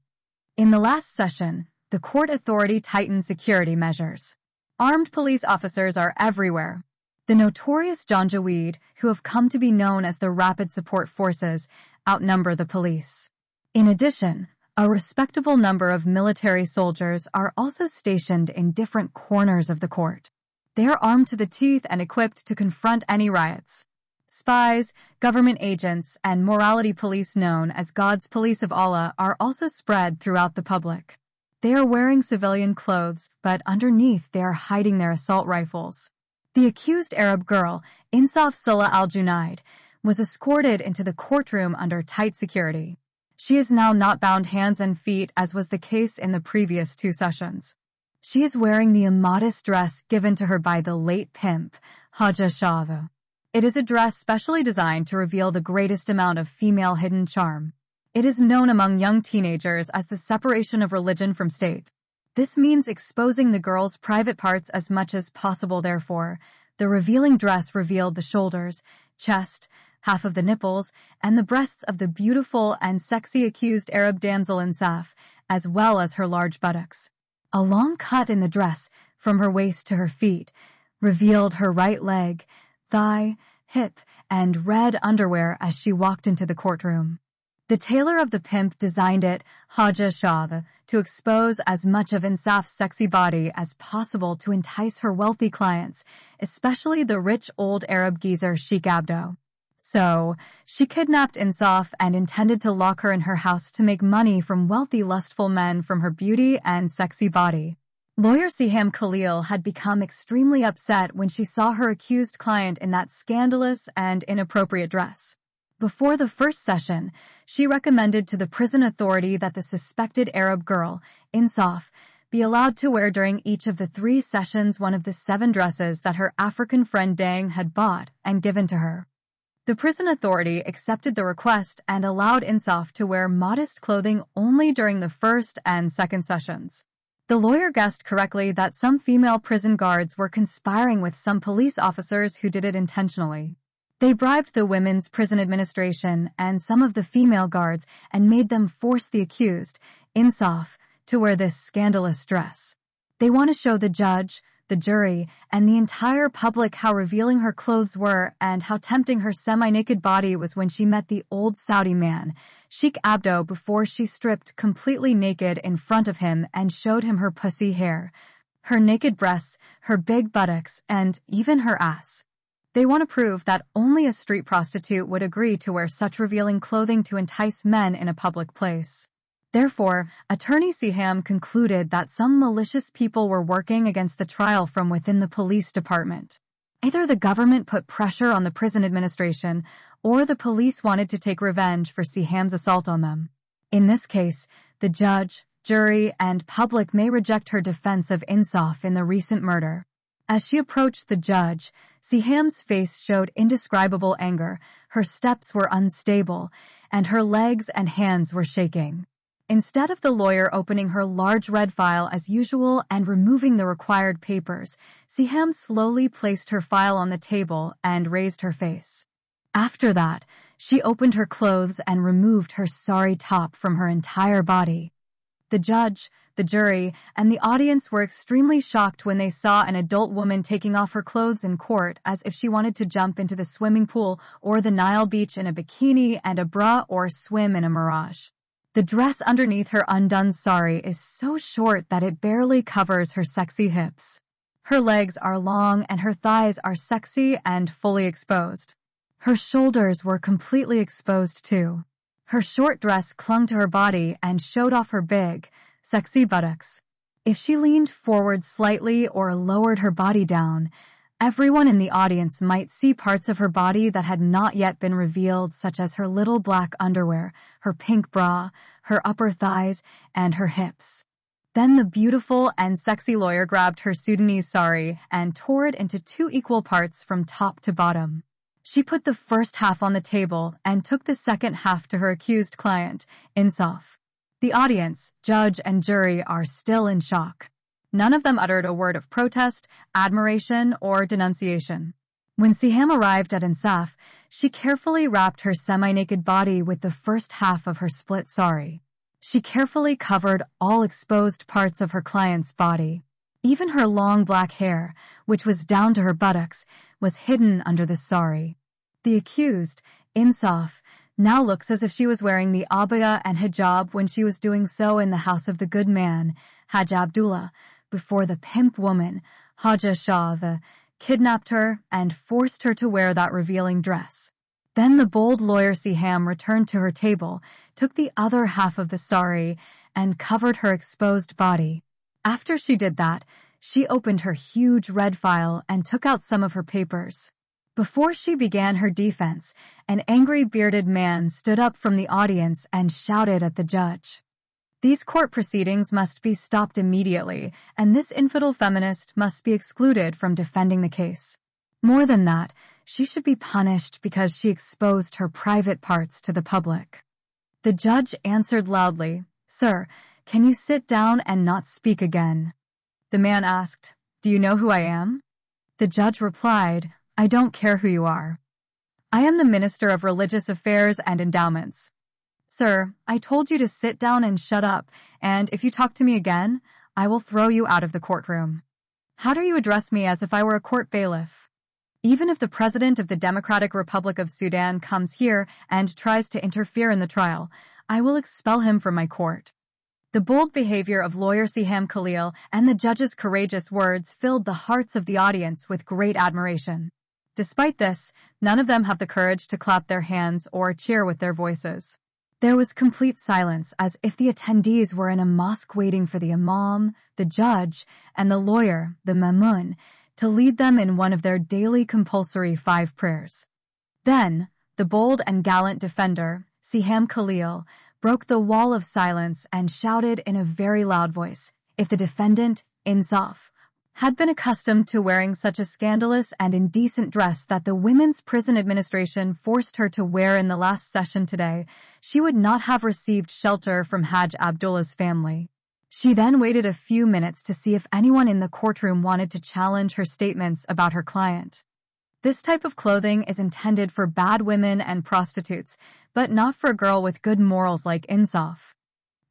In the last session, the court authority tightened security measures. Armed police officers are everywhere. The notorious Janjaweed, who have come to be known as the Rapid Support Forces, outnumber the police. In addition, a respectable number of military soldiers are also stationed in different corners of the court. They are armed to the teeth and equipped to confront any riots. Spies, government agents, and morality police known as God's Police of Allah are also spread throughout the public. They are wearing civilian clothes, but underneath they are hiding their assault rifles. The accused Arab girl, Insaf Salah al-Junaid, was escorted into the courtroom under tight security. She is now not bound hands and feet as was the case in the previous two sessions. She is wearing the immodest dress given to her by the late pimp, Haja Shava. It is a dress specially designed to reveal the greatest amount of female hidden charm. It is known among young teenagers as the separation of religion from state. This means exposing the girl's private parts as much as possible. Therefore, the revealing dress revealed the shoulders, chest, half of the nipples, and the breasts of the beautiful and sexy accused Arab damsel Insaf, as well as her large buttocks. A long cut in the dress, from her waist to her feet, revealed her right leg, thigh, hip, and red underwear as she walked into the courtroom. The tailor of the pimp designed it, Haja Shava, to expose as much of Insaf's sexy body as possible to entice her wealthy clients, especially the rich old Arab geezer Sheikh Abdo. So, she kidnapped Insaf and intended to lock her in her house to make money from wealthy lustful men from her beauty and sexy body. Lawyer Siham Khalil had become extremely upset when she saw her accused client in that scandalous and inappropriate dress. Before the first session, she recommended to the prison authority that the suspected Arab girl, Insaf, be allowed to wear during each of the 3 sessions one of the 7 dresses that her African friend Dang had bought and given to her. The prison authority accepted the request and allowed Insaf to wear modest clothing only during the first and second sessions. The lawyer guessed correctly that some female prison guards were conspiring with some police officers who did it intentionally. They bribed the women's prison administration and some of the female guards and made them force the accused, Insaf, to wear this scandalous dress. They want to show the judge, the jury, and the entire public how revealing her clothes were and how tempting her semi-naked body was when she met the old Saudi man, Sheikh Abdo, before she stripped completely naked in front of him and showed him her pussy hair, her naked breasts, her big buttocks, and even her ass. They want to prove that only a street prostitute would agree to wear such revealing clothing to entice men in a public place. Therefore, Attorney Siham concluded that some malicious people were working against the trial from within the police department. Either the government put pressure on the prison administration, or the police wanted to take revenge for Siham's assault on them. In this case, the judge, jury, and public may reject her defense of Insaf in the recent murder. As she approached the judge, Siham's face showed indescribable anger, her steps were unstable, and her legs and hands were shaking. Instead of the lawyer opening her large red file as usual and removing the required papers, Siham slowly placed her file on the table and raised her face. After that, she opened her clothes and removed her sari top from her entire body. The judge, the jury, and the audience were extremely shocked when they saw an adult woman taking off her clothes in court as if she wanted to jump into the swimming pool or the Nile beach in a bikini and a bra or swim in a mirage. The dress underneath her undone sari is so short that it barely covers her sexy hips. Her legs are long and her thighs are sexy and fully exposed. Her shoulders were completely exposed too. Her short dress clung to her body and showed off her big, sexy buttocks. If she leaned forward slightly or lowered her body down, everyone in the audience might see parts of her body that had not yet been revealed, such as her little black underwear, her pink bra, her upper thighs, and her hips. Then the beautiful and sexy lawyer grabbed her Sudanese sari and tore it into 2 equal parts from top to bottom. She put the first half on the table and took the second half to her accused client, Insaf. The audience, judge, and jury are still in shock. None of them uttered a word of protest, admiration, or denunciation. When Siham arrived at Insaf, she carefully wrapped her semi-naked body with the first half of her split sari. She carefully covered all exposed parts of her client's body. Even her long black hair, which was down to her buttocks, was hidden under the sari. The accused, Insaf, now looks as if she was wearing the abaya and hijab when she was doing so in the house of the good man, Haj Abdullah, before the pimp woman, Haja Shah, kidnapped her and forced her to wear that revealing dress. Then the bold lawyer Siham returned to her table, took the other half of the sari, and covered her exposed body. After she did that, she opened her huge red file and took out some of her papers. Before she began her defense, an angry bearded man stood up from the audience and shouted at the judge. These court proceedings must be stopped immediately, and this infidel feminist must be excluded from defending the case. More than that, she should be punished because she exposed her private parts to the public. The judge answered loudly, "Sir, can you sit down and not speak again?" The man asked, "Do you know who I am?" The judge replied, "I don't care who you are. I am the Minister of Religious Affairs and Endowments. Sir, I told you to sit down and shut up, and if you talk to me again, I will throw you out of the courtroom. How do you address me as if I were a court bailiff? Even if the President of the Democratic Republic of Sudan comes here and tries to interfere in the trial, I will expel him from my court." The bold behavior of lawyer Siham Khalil and the judge's courageous words filled the hearts of the audience with great admiration. Despite this, none of them have the courage to clap their hands or cheer with their voices. There was complete silence, as if the attendees were in a mosque waiting for the imam, the judge, and the lawyer, the mamun, to lead them in one of their daily compulsory 5 prayers. Then, the bold and gallant defender, Siham Khalil, broke the wall of silence and shouted in a very loud voice, "If the defendant, Insaf, had been accustomed to wearing such a scandalous and indecent dress that the Women's Prison Administration forced her to wear in the last session today, she would not have received shelter from Haj Abdullah's family. She then waited a few minutes to see if anyone in the courtroom wanted to challenge her statements about her client. This type of clothing is intended for bad women and prostitutes, but not for a girl with good morals like Insaf.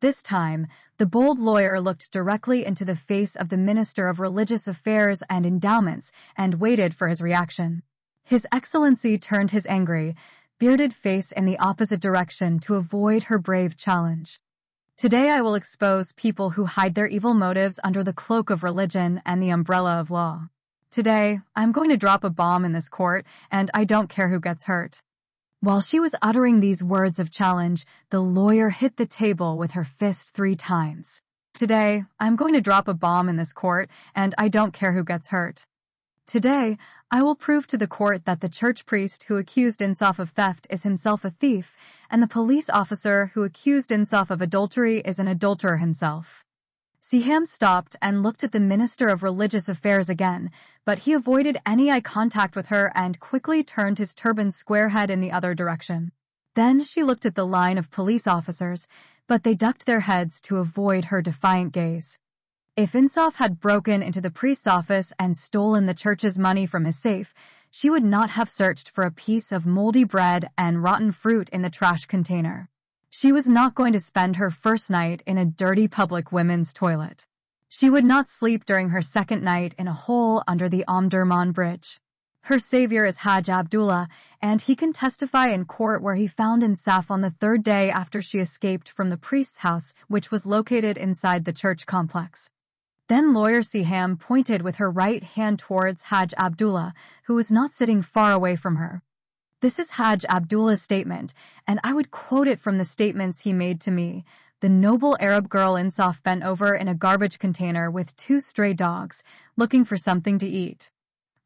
This time, the bold lawyer looked directly into the face of the Minister of Religious Affairs and Endowments and waited for his reaction. His Excellency turned his angry, bearded face in the opposite direction to avoid her brave challenge. Today I will expose people who hide their evil motives under the cloak of religion and the umbrella of law. Today, I'm going to drop a bomb in this court, and I don't care who gets hurt. While she was uttering these words of challenge, the lawyer hit the table with her fist 3 times. Today, I'm going to drop a bomb in this court, and I don't care who gets hurt. Today, I will prove to the court that the church priest who accused Insaf of theft is himself a thief, and the police officer who accused Insaf of adultery is an adulterer himself. Siham stopped and looked at the Minister of Religious Affairs again, but he avoided any eye contact with her and quickly turned his turbaned square head in the other direction. Then she looked at the line of police officers, but they ducked their heads to avoid her defiant gaze. If Insaf had broken into the priest's office and stolen the church's money from his safe, she would not have searched for a piece of moldy bread and rotten fruit in the trash container. She was not going to spend her first night in a dirty public women's toilet. She would not sleep during her second night in a hole under the Omdurman Bridge. Her savior is Haj Abdullah, and he can testify in court where he found Insaf on the 3rd day after she escaped from the priest's house, which was located inside the church complex. Then lawyer Siham pointed with her right hand towards Haj Abdullah, who was not sitting far away from her. This is Haj Abdullah's statement, and I would quote it from the statements he made to me. The noble Arab girl Insaf bent over in a garbage container with 2 stray dogs, looking for something to eat.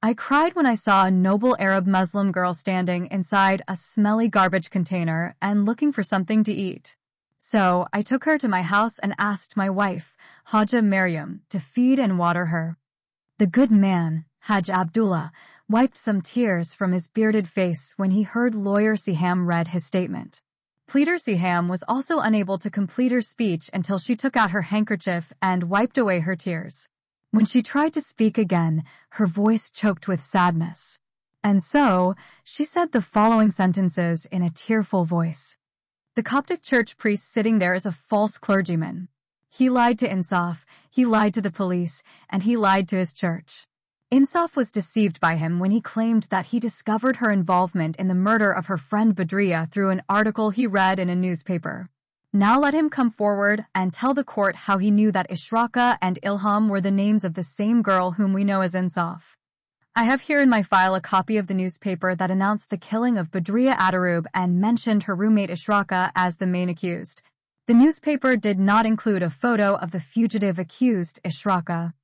I cried when I saw a noble Arab Muslim girl standing inside a smelly garbage container and looking for something to eat. So I took her to my house and asked my wife, Haja Maryam, to feed and water her. The good man, Haj Abdullah, wiped some tears from his bearded face when he heard lawyer Siham read his statement. Pleader Siham was also unable to complete her speech until she took out her handkerchief and wiped away her tears. When she tried to speak again, her voice choked with sadness. And so, she said the following sentences in a tearful voice. The Coptic church priest sitting there is a false clergyman. He lied to Insaf, he lied to the police, and he lied to his church. Insaf was deceived by him when he claimed that he discovered her involvement in the murder of her friend Badriya through an article he read in a newspaper. Now let him come forward and tell the court how he knew that Ishraka and Ilham were the names of the same girl whom we know as Insaf. I have here in my file a copy of the newspaper that announced the killing of Badriya Adarub and mentioned her roommate Ishraka as the main accused. The newspaper did not include a photo of the fugitive accused, Ishraka.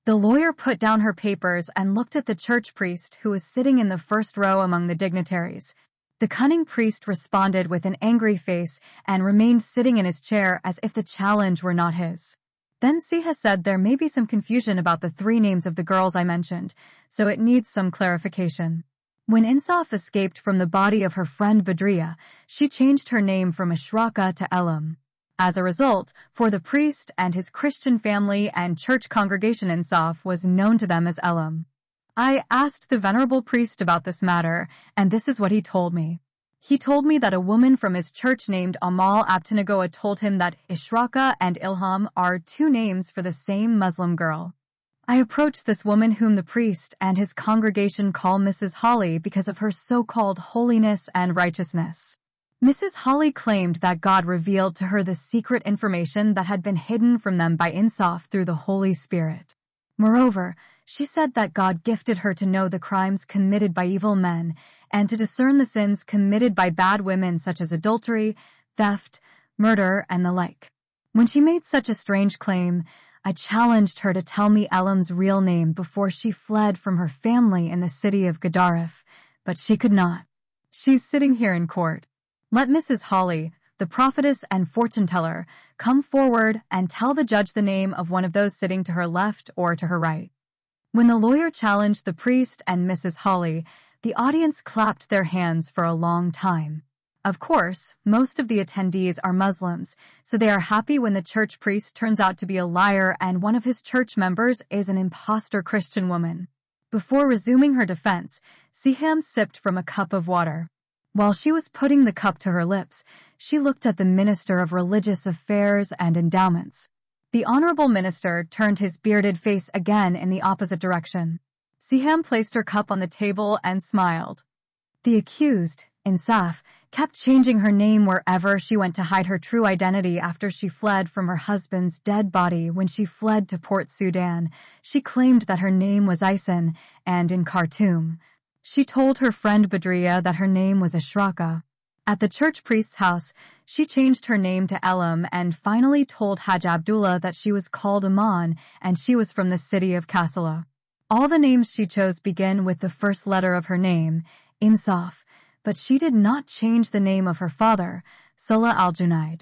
The lawyer put down her papers and looked at the church priest who was sitting in the first row among the dignitaries. The cunning priest responded with an angry face and remained sitting in his chair as if the challenge were not his. Then Siha said there may be some confusion about the 3 names of the girls I mentioned, so it needs some clarification. When Insaf escaped from the body of her friend Badriya, she changed her name from Ishraka to Elam. As a result, for the priest and his Christian family and church congregation, Insaf was known to them as Elam. I asked the venerable priest about this matter, and this is what he told me. He told me that a woman from his church named Amal Abtinagoa told him that Ishraka and Ilham are 2 names for the same Muslim girl. I approached this woman whom the priest and his congregation call Mrs. Holly because of her so-called holiness and righteousness. Mrs. Holly claimed that God revealed to her the secret information that had been hidden from them by Insaf through the Holy Spirit. Moreover, she said that God gifted her to know the crimes committed by evil men and to discern the sins committed by bad women such as adultery, theft, murder, and the like. When she made such a strange claim, I challenged her to tell me Elam's real name before she fled from her family in the city of Gedaref, but she could not. She's sitting here in court. Let Mrs. Holly, the prophetess and fortune-teller, come forward and tell the judge the name of one of those sitting to her left or to her right. When the lawyer challenged the priest and Mrs. Holly, the audience clapped their hands for a long time. Of course, most of the attendees are Muslims, so they are happy when the church priest turns out to be a liar and one of his church members is an imposter Christian woman. Before resuming her defense, Siham sipped from a cup of water. While she was putting the cup to her lips, she looked at the Minister of Religious Affairs and Endowments. The Honorable Minister turned his bearded face again in the opposite direction. Siham placed her cup on the table and smiled. The accused, Insaf, kept changing her name wherever she went to hide her true identity after she fled from her husband's dead body when she fled to Port Sudan. She claimed that her name was Isin, and in Khartoum. She told her friend Badria that her name was Ashraka. At the church priest's house, she changed her name to Elam and finally told Hajj Abdullah that she was called Aman and she was from the city of Kassala. All the names she chose begin with the first letter of her name, Insaf, but she did not change the name of her father, Salah al-Junaid.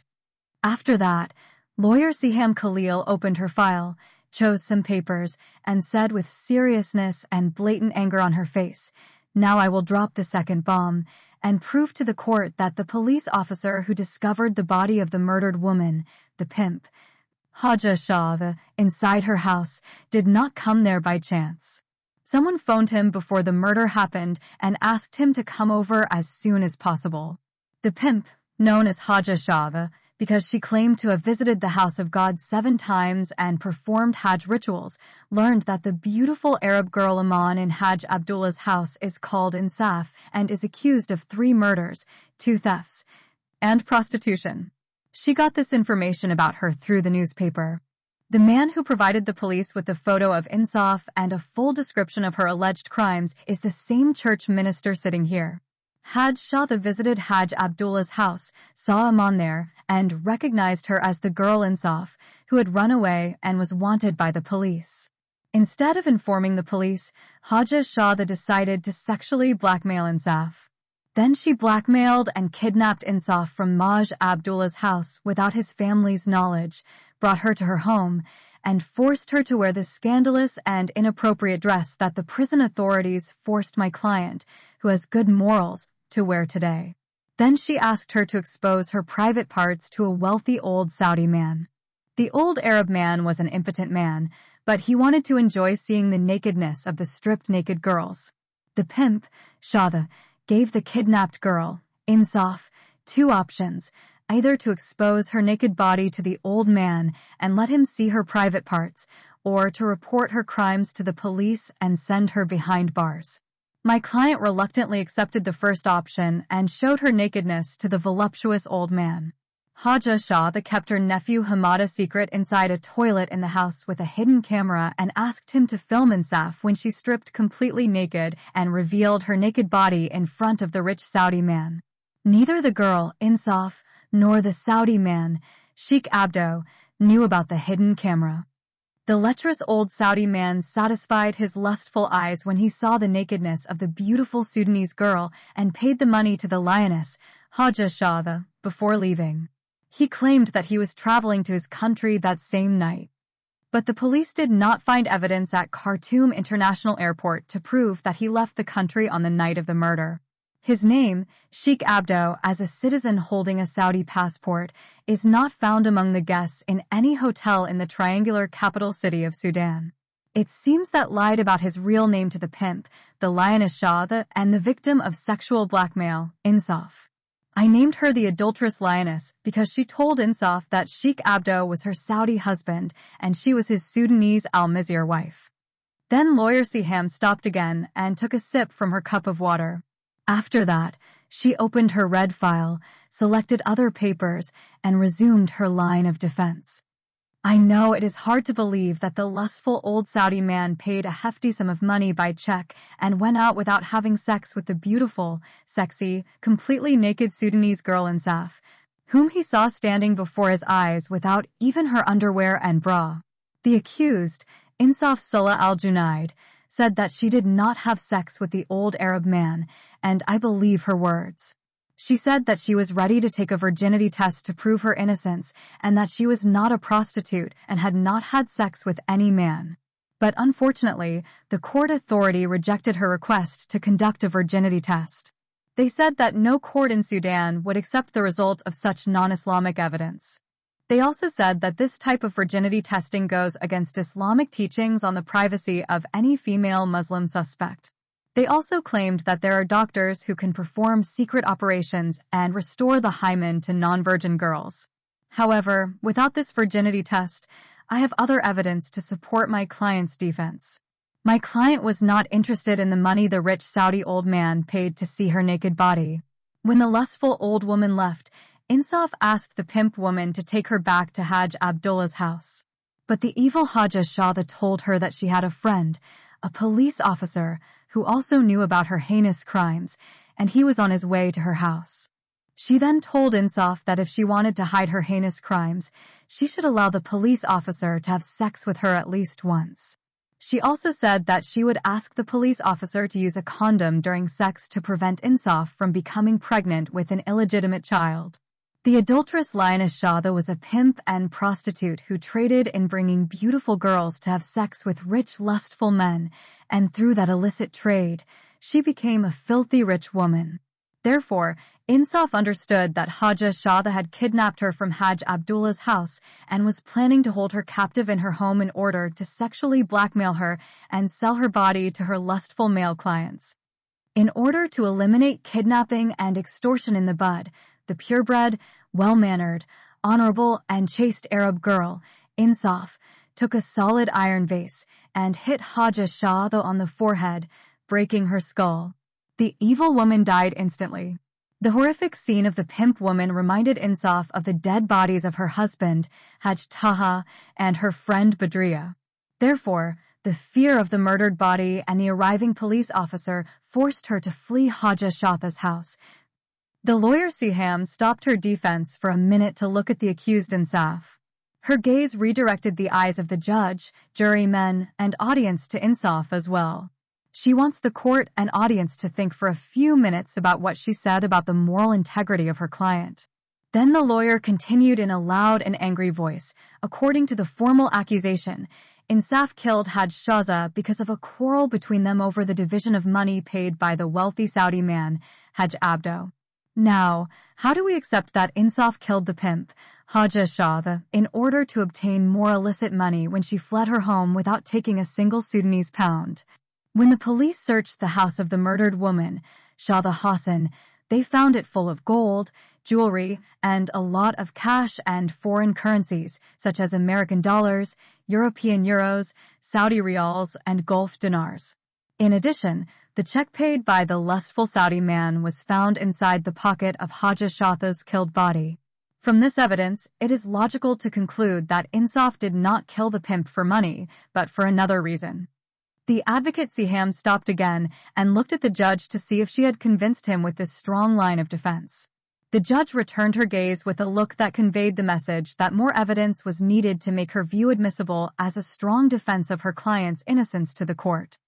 After that, lawyer Siham Khalil opened her file, chose some papers, and said with seriousness and blatant anger on her face, "Now I will drop the second bomb," and prove to the court that the police officer who discovered the body of the murdered woman, the pimp, Haja Shah, inside her house, did not come there by chance. Someone phoned him before the murder happened and asked him to come over as soon as possible. The pimp, known as Haja Shah, because she claimed to have visited the house of God 7 times and performed Hajj rituals, learned that the beautiful Arab girl Aman in Hajj Abdullah's house is called Insaf and is accused of 3 murders, 2 thefts, and prostitution. She got this information about her through the newspaper. The man who provided the police with the photo of Insaf and a full description of her alleged crimes is the same church minister sitting here. Hajj Shah visited Hajj Abdullah's house, saw Aman there, and recognized her as the girl Insaf, who had run away and was wanted by the police. Instead of informing the police, Hajj Shah decided to sexually blackmail Insaf. Then she blackmailed and kidnapped Insaf from Maj Abdullah's house without his family's knowledge, brought her to her home, and forced her to wear the scandalous and inappropriate dress that the prison authorities forced my client, who has good morals, to wear today. Then she asked her to expose her private parts to a wealthy old Saudi man. The old Arab man was an impotent man, but he wanted to enjoy seeing the nakedness of the stripped naked girls. The pimp, Shada, gave the kidnapped girl, Insaf, 2 options, either to expose her naked body to the old man and let him see her private parts, or to report her crimes to the police and send her behind bars. My client reluctantly accepted the first option and showed her nakedness to the voluptuous old man. Haja Shah kept her nephew Hamada secret inside a toilet in the house with a hidden camera and asked him to film Insaf when she stripped completely naked and revealed her naked body in front of the rich Saudi man. Neither the girl, Insaf, nor the Saudi man, Sheikh Abdo, knew about the hidden camera. The lecherous old Saudi man satisfied his lustful eyes when he saw the nakedness of the beautiful Sudanese girl and paid the money to the lioness, Haja Shah, before leaving. He claimed that he was traveling to his country that same night. But the police did not find evidence at Khartoum International Airport to prove that he left the country on the night of the murder. His name, Sheikh Abdo, as a citizen holding a Saudi passport, is not found among the guests in any hotel in the triangular capital city of Sudan. It seems that lied about his real name to the pimp, the lioness Shah, and the victim of sexual blackmail, Insaf. I named her the adulterous lioness because she told Insaf that Sheikh Abdo was her Saudi husband and she was his Sudanese al-Mizir wife. Then lawyer Siham stopped again and took a sip from her cup of water. After that, she opened her red file, selected other papers, and resumed her line of defense. I know it is hard to believe that the lustful old Saudi man paid a hefty sum of money by check and went out without having sex with the beautiful, sexy, completely naked Sudanese girl Insaf, whom he saw standing before his eyes without even her underwear and bra. The accused, Insaf Salah al-Junaid, said that she did not have sex with the old Arab man, and I believe her words. She said that she was ready to take a virginity test to prove her innocence and that she was not a prostitute and had not had sex with any man. But unfortunately, the court authority rejected her request to conduct a virginity test. They said that no court in Sudan would accept the result of such non-Islamic evidence. They also said that this type of virginity testing goes against Islamic teachings on the privacy of any female Muslim suspect. They also claimed that there are doctors who can perform secret operations and restore the hymen to non-virgin girls. However, without this virginity test, I have other evidence to support my client's defense. My client was not interested in the money the rich Saudi old man paid to see her naked body. When the lustful old woman left, Insaf asked the pimp woman to take her back to Hajj Abdullah's house. But the evil Hajja Shahda told her that she had a friend, a police officer, who also knew about her heinous crimes, and he was on his way to her house. She then told Insaf that if she wanted to hide her heinous crimes, she should allow the police officer to have sex with her at least once. She also said that she would ask the police officer to use a condom during sex to prevent Insaf from becoming pregnant with an illegitimate child. The adulterous lioness Shahda was a pimp and prostitute who traded in bringing beautiful girls to have sex with rich, lustful men, and through that illicit trade, she became a filthy rich woman. Therefore, Insaf understood that Hajja Shahda had kidnapped her from Hajj Abdullah's house and was planning to hold her captive in her home in order to sexually blackmail her and sell her body to her lustful male clients. In order to eliminate kidnapping and extortion in the bud, the purebred, well-mannered, honorable, and chaste Arab girl, Insaf, took a solid iron vase and hit Hajja Shahda on the forehead, breaking her skull. The evil woman died instantly. The horrific scene of the pimp woman reminded Insaf of the dead bodies of her husband, Hajj Taha, and her friend Badriya. Therefore, the fear of the murdered body and the arriving police officer forced her to flee Hajja Shahda's house. The lawyer Siham stopped her defense for a minute to look at the accused Insaf. Her gaze redirected the eyes of the judge, jurymen, and audience to Insaf as well. She wants the court and audience to think for a few minutes about what she said about the moral integrity of her client. Then the lawyer continued in a loud and angry voice. According to the formal accusation, Insaf killed Hajj Shahda because of a quarrel between them over the division of money paid by the wealthy Saudi man, Hajj Abdo. Now, how do we accept that Insaf killed the pimp, Hajja Shahda, in order to obtain more illicit money when she fled her home without taking a single Sudanese pound? When the police searched the house of the murdered woman, Shahda Hassan, they found it full of gold, jewelry, and a lot of cash and foreign currencies, such as American dollars, European euros, Saudi riyals, and Gulf dinars. In addition, the check paid by the lustful Saudi man was found inside the pocket of Hajja Shahda's killed body. From this evidence, it is logical to conclude that Insaf did not kill the pimp for money, but for another reason. The advocate Siham stopped again and looked at the judge to see if she had convinced him with this strong line of defense. The judge returned her gaze with a look that conveyed the message that more evidence was needed to make her view admissible as a strong defense of her client's innocence to the court.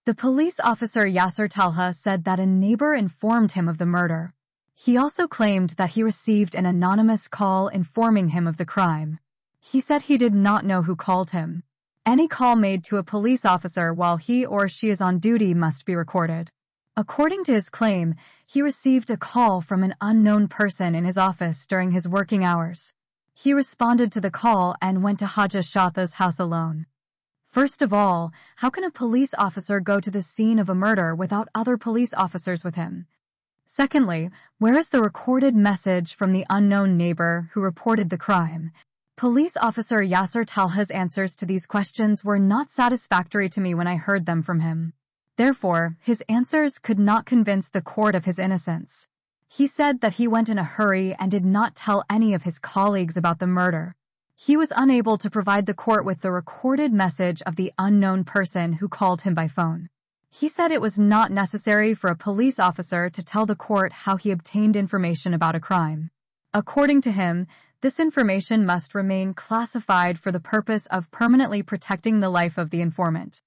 The police officer Yasser Talha said that a neighbor informed him of the murder. He also claimed that he received an anonymous call informing him of the crime. He said he did not know who called him. Any call made to a police officer while he or she is on duty must be recorded. According to his claim, he received a call from an unknown person in his office during his working hours. He responded to the call and went to Hajja Shahda's house alone. First of all, how can a police officer go to the scene of a murder without other police officers with him? Secondly, where is the recorded message from the unknown neighbor who reported the crime? Police officer Yasser Talha's answers to these questions were not satisfactory to me when I heard them from him. Therefore, his answers could not convince the court of his innocence. He said that he went in a hurry and did not tell any of his colleagues about the murder. He was unable to provide the court with the recorded message of the unknown person who called him by phone. He said it was not necessary for a police officer to tell the court how he obtained information about a crime. According to him, this information must remain classified for the purpose of permanently protecting the life of the informant.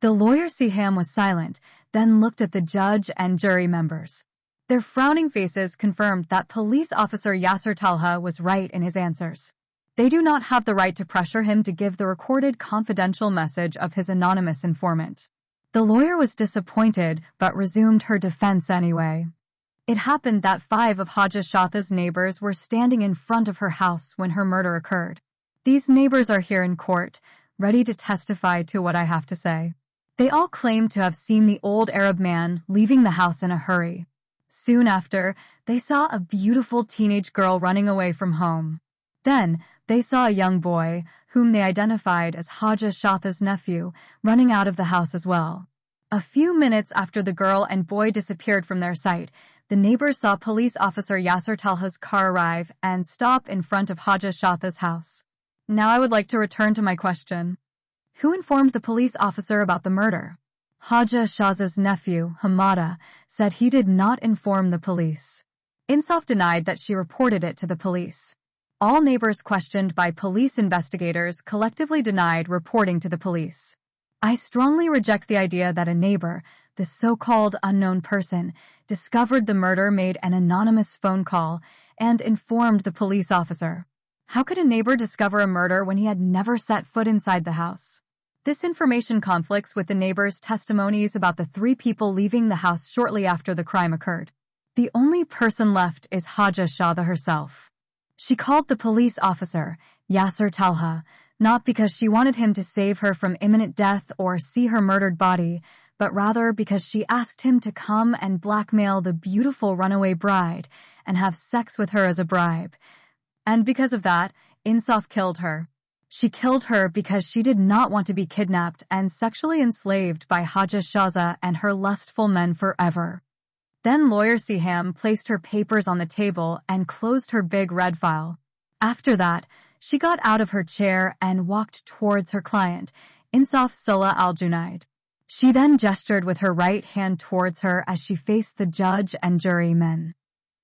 The lawyer Siham was silent, then looked at the judge and jury members. Their frowning faces confirmed that police officer Yasser Talha was right in his answers. They do not have the right to pressure him to give the recorded confidential message of his anonymous informant. The lawyer was disappointed but resumed her defense anyway. It happened that 5 of Haja Shatha's neighbors were standing in front of her house when her murder occurred. These neighbors are here in court, ready to testify to what I have to say. They all claim to have seen the old Arab man leaving the house in a hurry. Soon after, they saw a beautiful teenage girl running away from home. Then, they saw a young boy, whom they identified as Haja Shatha's nephew, running out of the house as well. A few minutes after the girl and boy disappeared from their sight, the neighbors saw police officer Yasser Talha's car arrive and stop in front of Haja Shatha's house. Now I would like to return to my question. Who informed the police officer about the murder? Haja Shatha's nephew, Hamada, said he did not inform the police. Insaf denied that she reported it to the police. All neighbors questioned by police investigators collectively denied reporting to the police. I strongly reject the idea that a neighbor, the so-called unknown person, discovered the murder, made an anonymous phone call, and informed the police officer. How could a neighbor discover a murder when he had never set foot inside the house? This information conflicts with the neighbors' testimonies about the 3 people leaving the house shortly after the crime occurred. The only person left is Haja Shatha herself. She called the police officer, Yasser Talha, not because she wanted him to save her from imminent death or see her murdered body, but rather because she asked him to come and blackmail the beautiful runaway bride and have sex with her as a bribe. And because of that, Insaf killed her. She killed her because she did not want to be kidnapped and sexually enslaved by Haja Shatha and her lustful men forever. Then lawyer Siham placed her papers on the table and closed her big red file. After that, she got out of her chair and walked towards her client, Insaf Salah al-Junaid. She then gestured with her right hand towards her as she faced the judge and jurymen.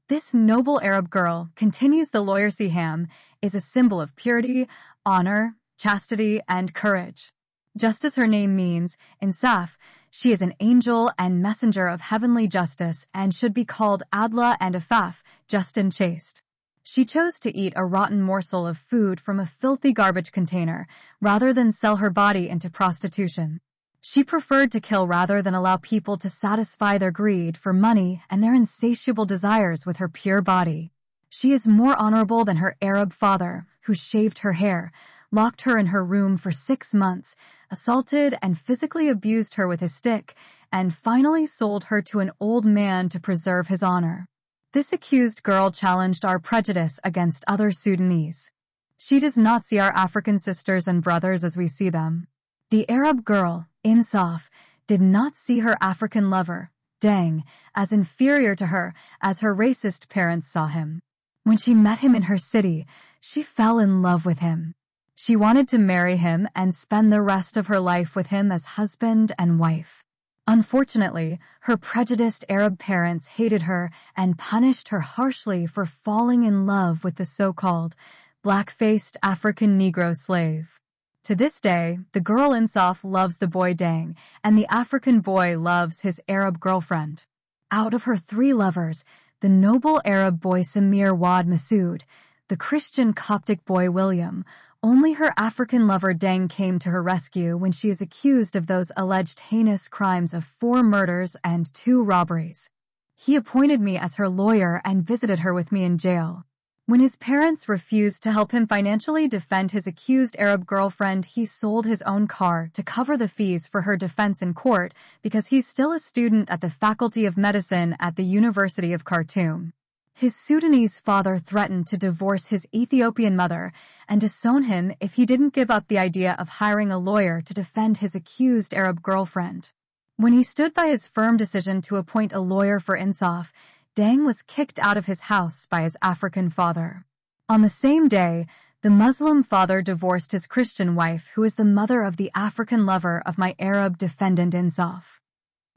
This noble Arab girl, continues the lawyer Siham, is a symbol of purity, honor, chastity, and courage. Just as her name means, Insaf, she is an angel and messenger of heavenly justice and should be called Adla and Afaf, just and chaste. She chose to eat a rotten morsel of food from a filthy garbage container rather than sell her body into prostitution. She preferred to kill rather than allow people to satisfy their greed for money and their insatiable desires with her pure body. She is more honorable than her Arab father, who shaved her hair, locked her in her room for 6 months, assaulted and physically abused her with his stick, and finally sold her to an old man to preserve his honor. This accused girl challenged our prejudice against other Sudanese. She does not see our African sisters and brothers as we see them. The Arab girl, Insaf, did not see her African lover, Deng, as inferior to her as her racist parents saw him. When she met him in her city, she fell in love with him. She wanted to marry him and spend the rest of her life with him as husband and wife. Unfortunately, her prejudiced Arab parents hated her and punished her harshly for falling in love with the so-called black-faced African Negro slave. To this day, the girl Insaf loves the boy Deng, and the African boy loves his Arab girlfriend. Out of her 3 lovers, the noble Arab boy Samir Wad Masood, the Christian Coptic boy William, only her African lover Deng came to her rescue when she is accused of those alleged heinous crimes of 4 murders and 2 robberies. He appointed me as her lawyer and visited her with me in jail. When his parents refused to help him financially defend his accused Arab girlfriend, he sold his own car to cover the fees for her defense in court because he's still a student at the Faculty of Medicine at the University of Khartoum. His Sudanese father threatened to divorce his Ethiopian mother and disown him if he didn't give up the idea of hiring a lawyer to defend his accused Arab girlfriend. When he stood by his firm decision to appoint a lawyer for Insaf, Deng was kicked out of his house by his African father. On the same day, the Muslim father divorced his Christian wife, who is the mother of the African lover of my Arab defendant Insaf.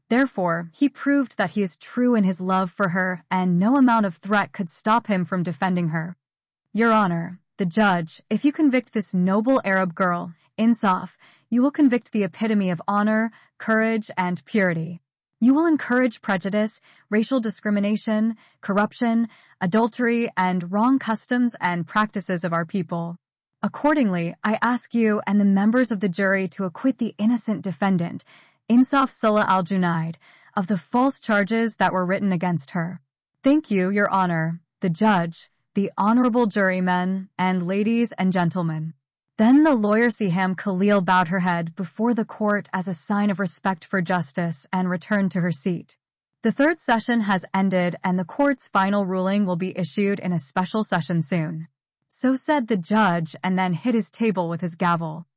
Therefore, he proved that he is true in his love for her, and no amount of threat could stop him from defending her. Your Honor, the judge, if you convict this noble Arab girl, Insaf, you will convict the epitome of honor, courage, and purity. You will encourage prejudice, racial discrimination, corruption, adultery, and wrong customs and practices of our people. Accordingly, I ask you and the members of the jury to acquit the innocent defendant, Insaf Salah al-Junaid, of the false charges that were written against her. Thank you, Your Honor, the judge, the honorable jurymen, and ladies and gentlemen. Then the lawyer Siham Khalil bowed her head before the court as a sign of respect for justice and returned to her seat. The third session has ended and the court's final ruling will be issued in a special session soon. So said the judge and then hit his table with his gavel.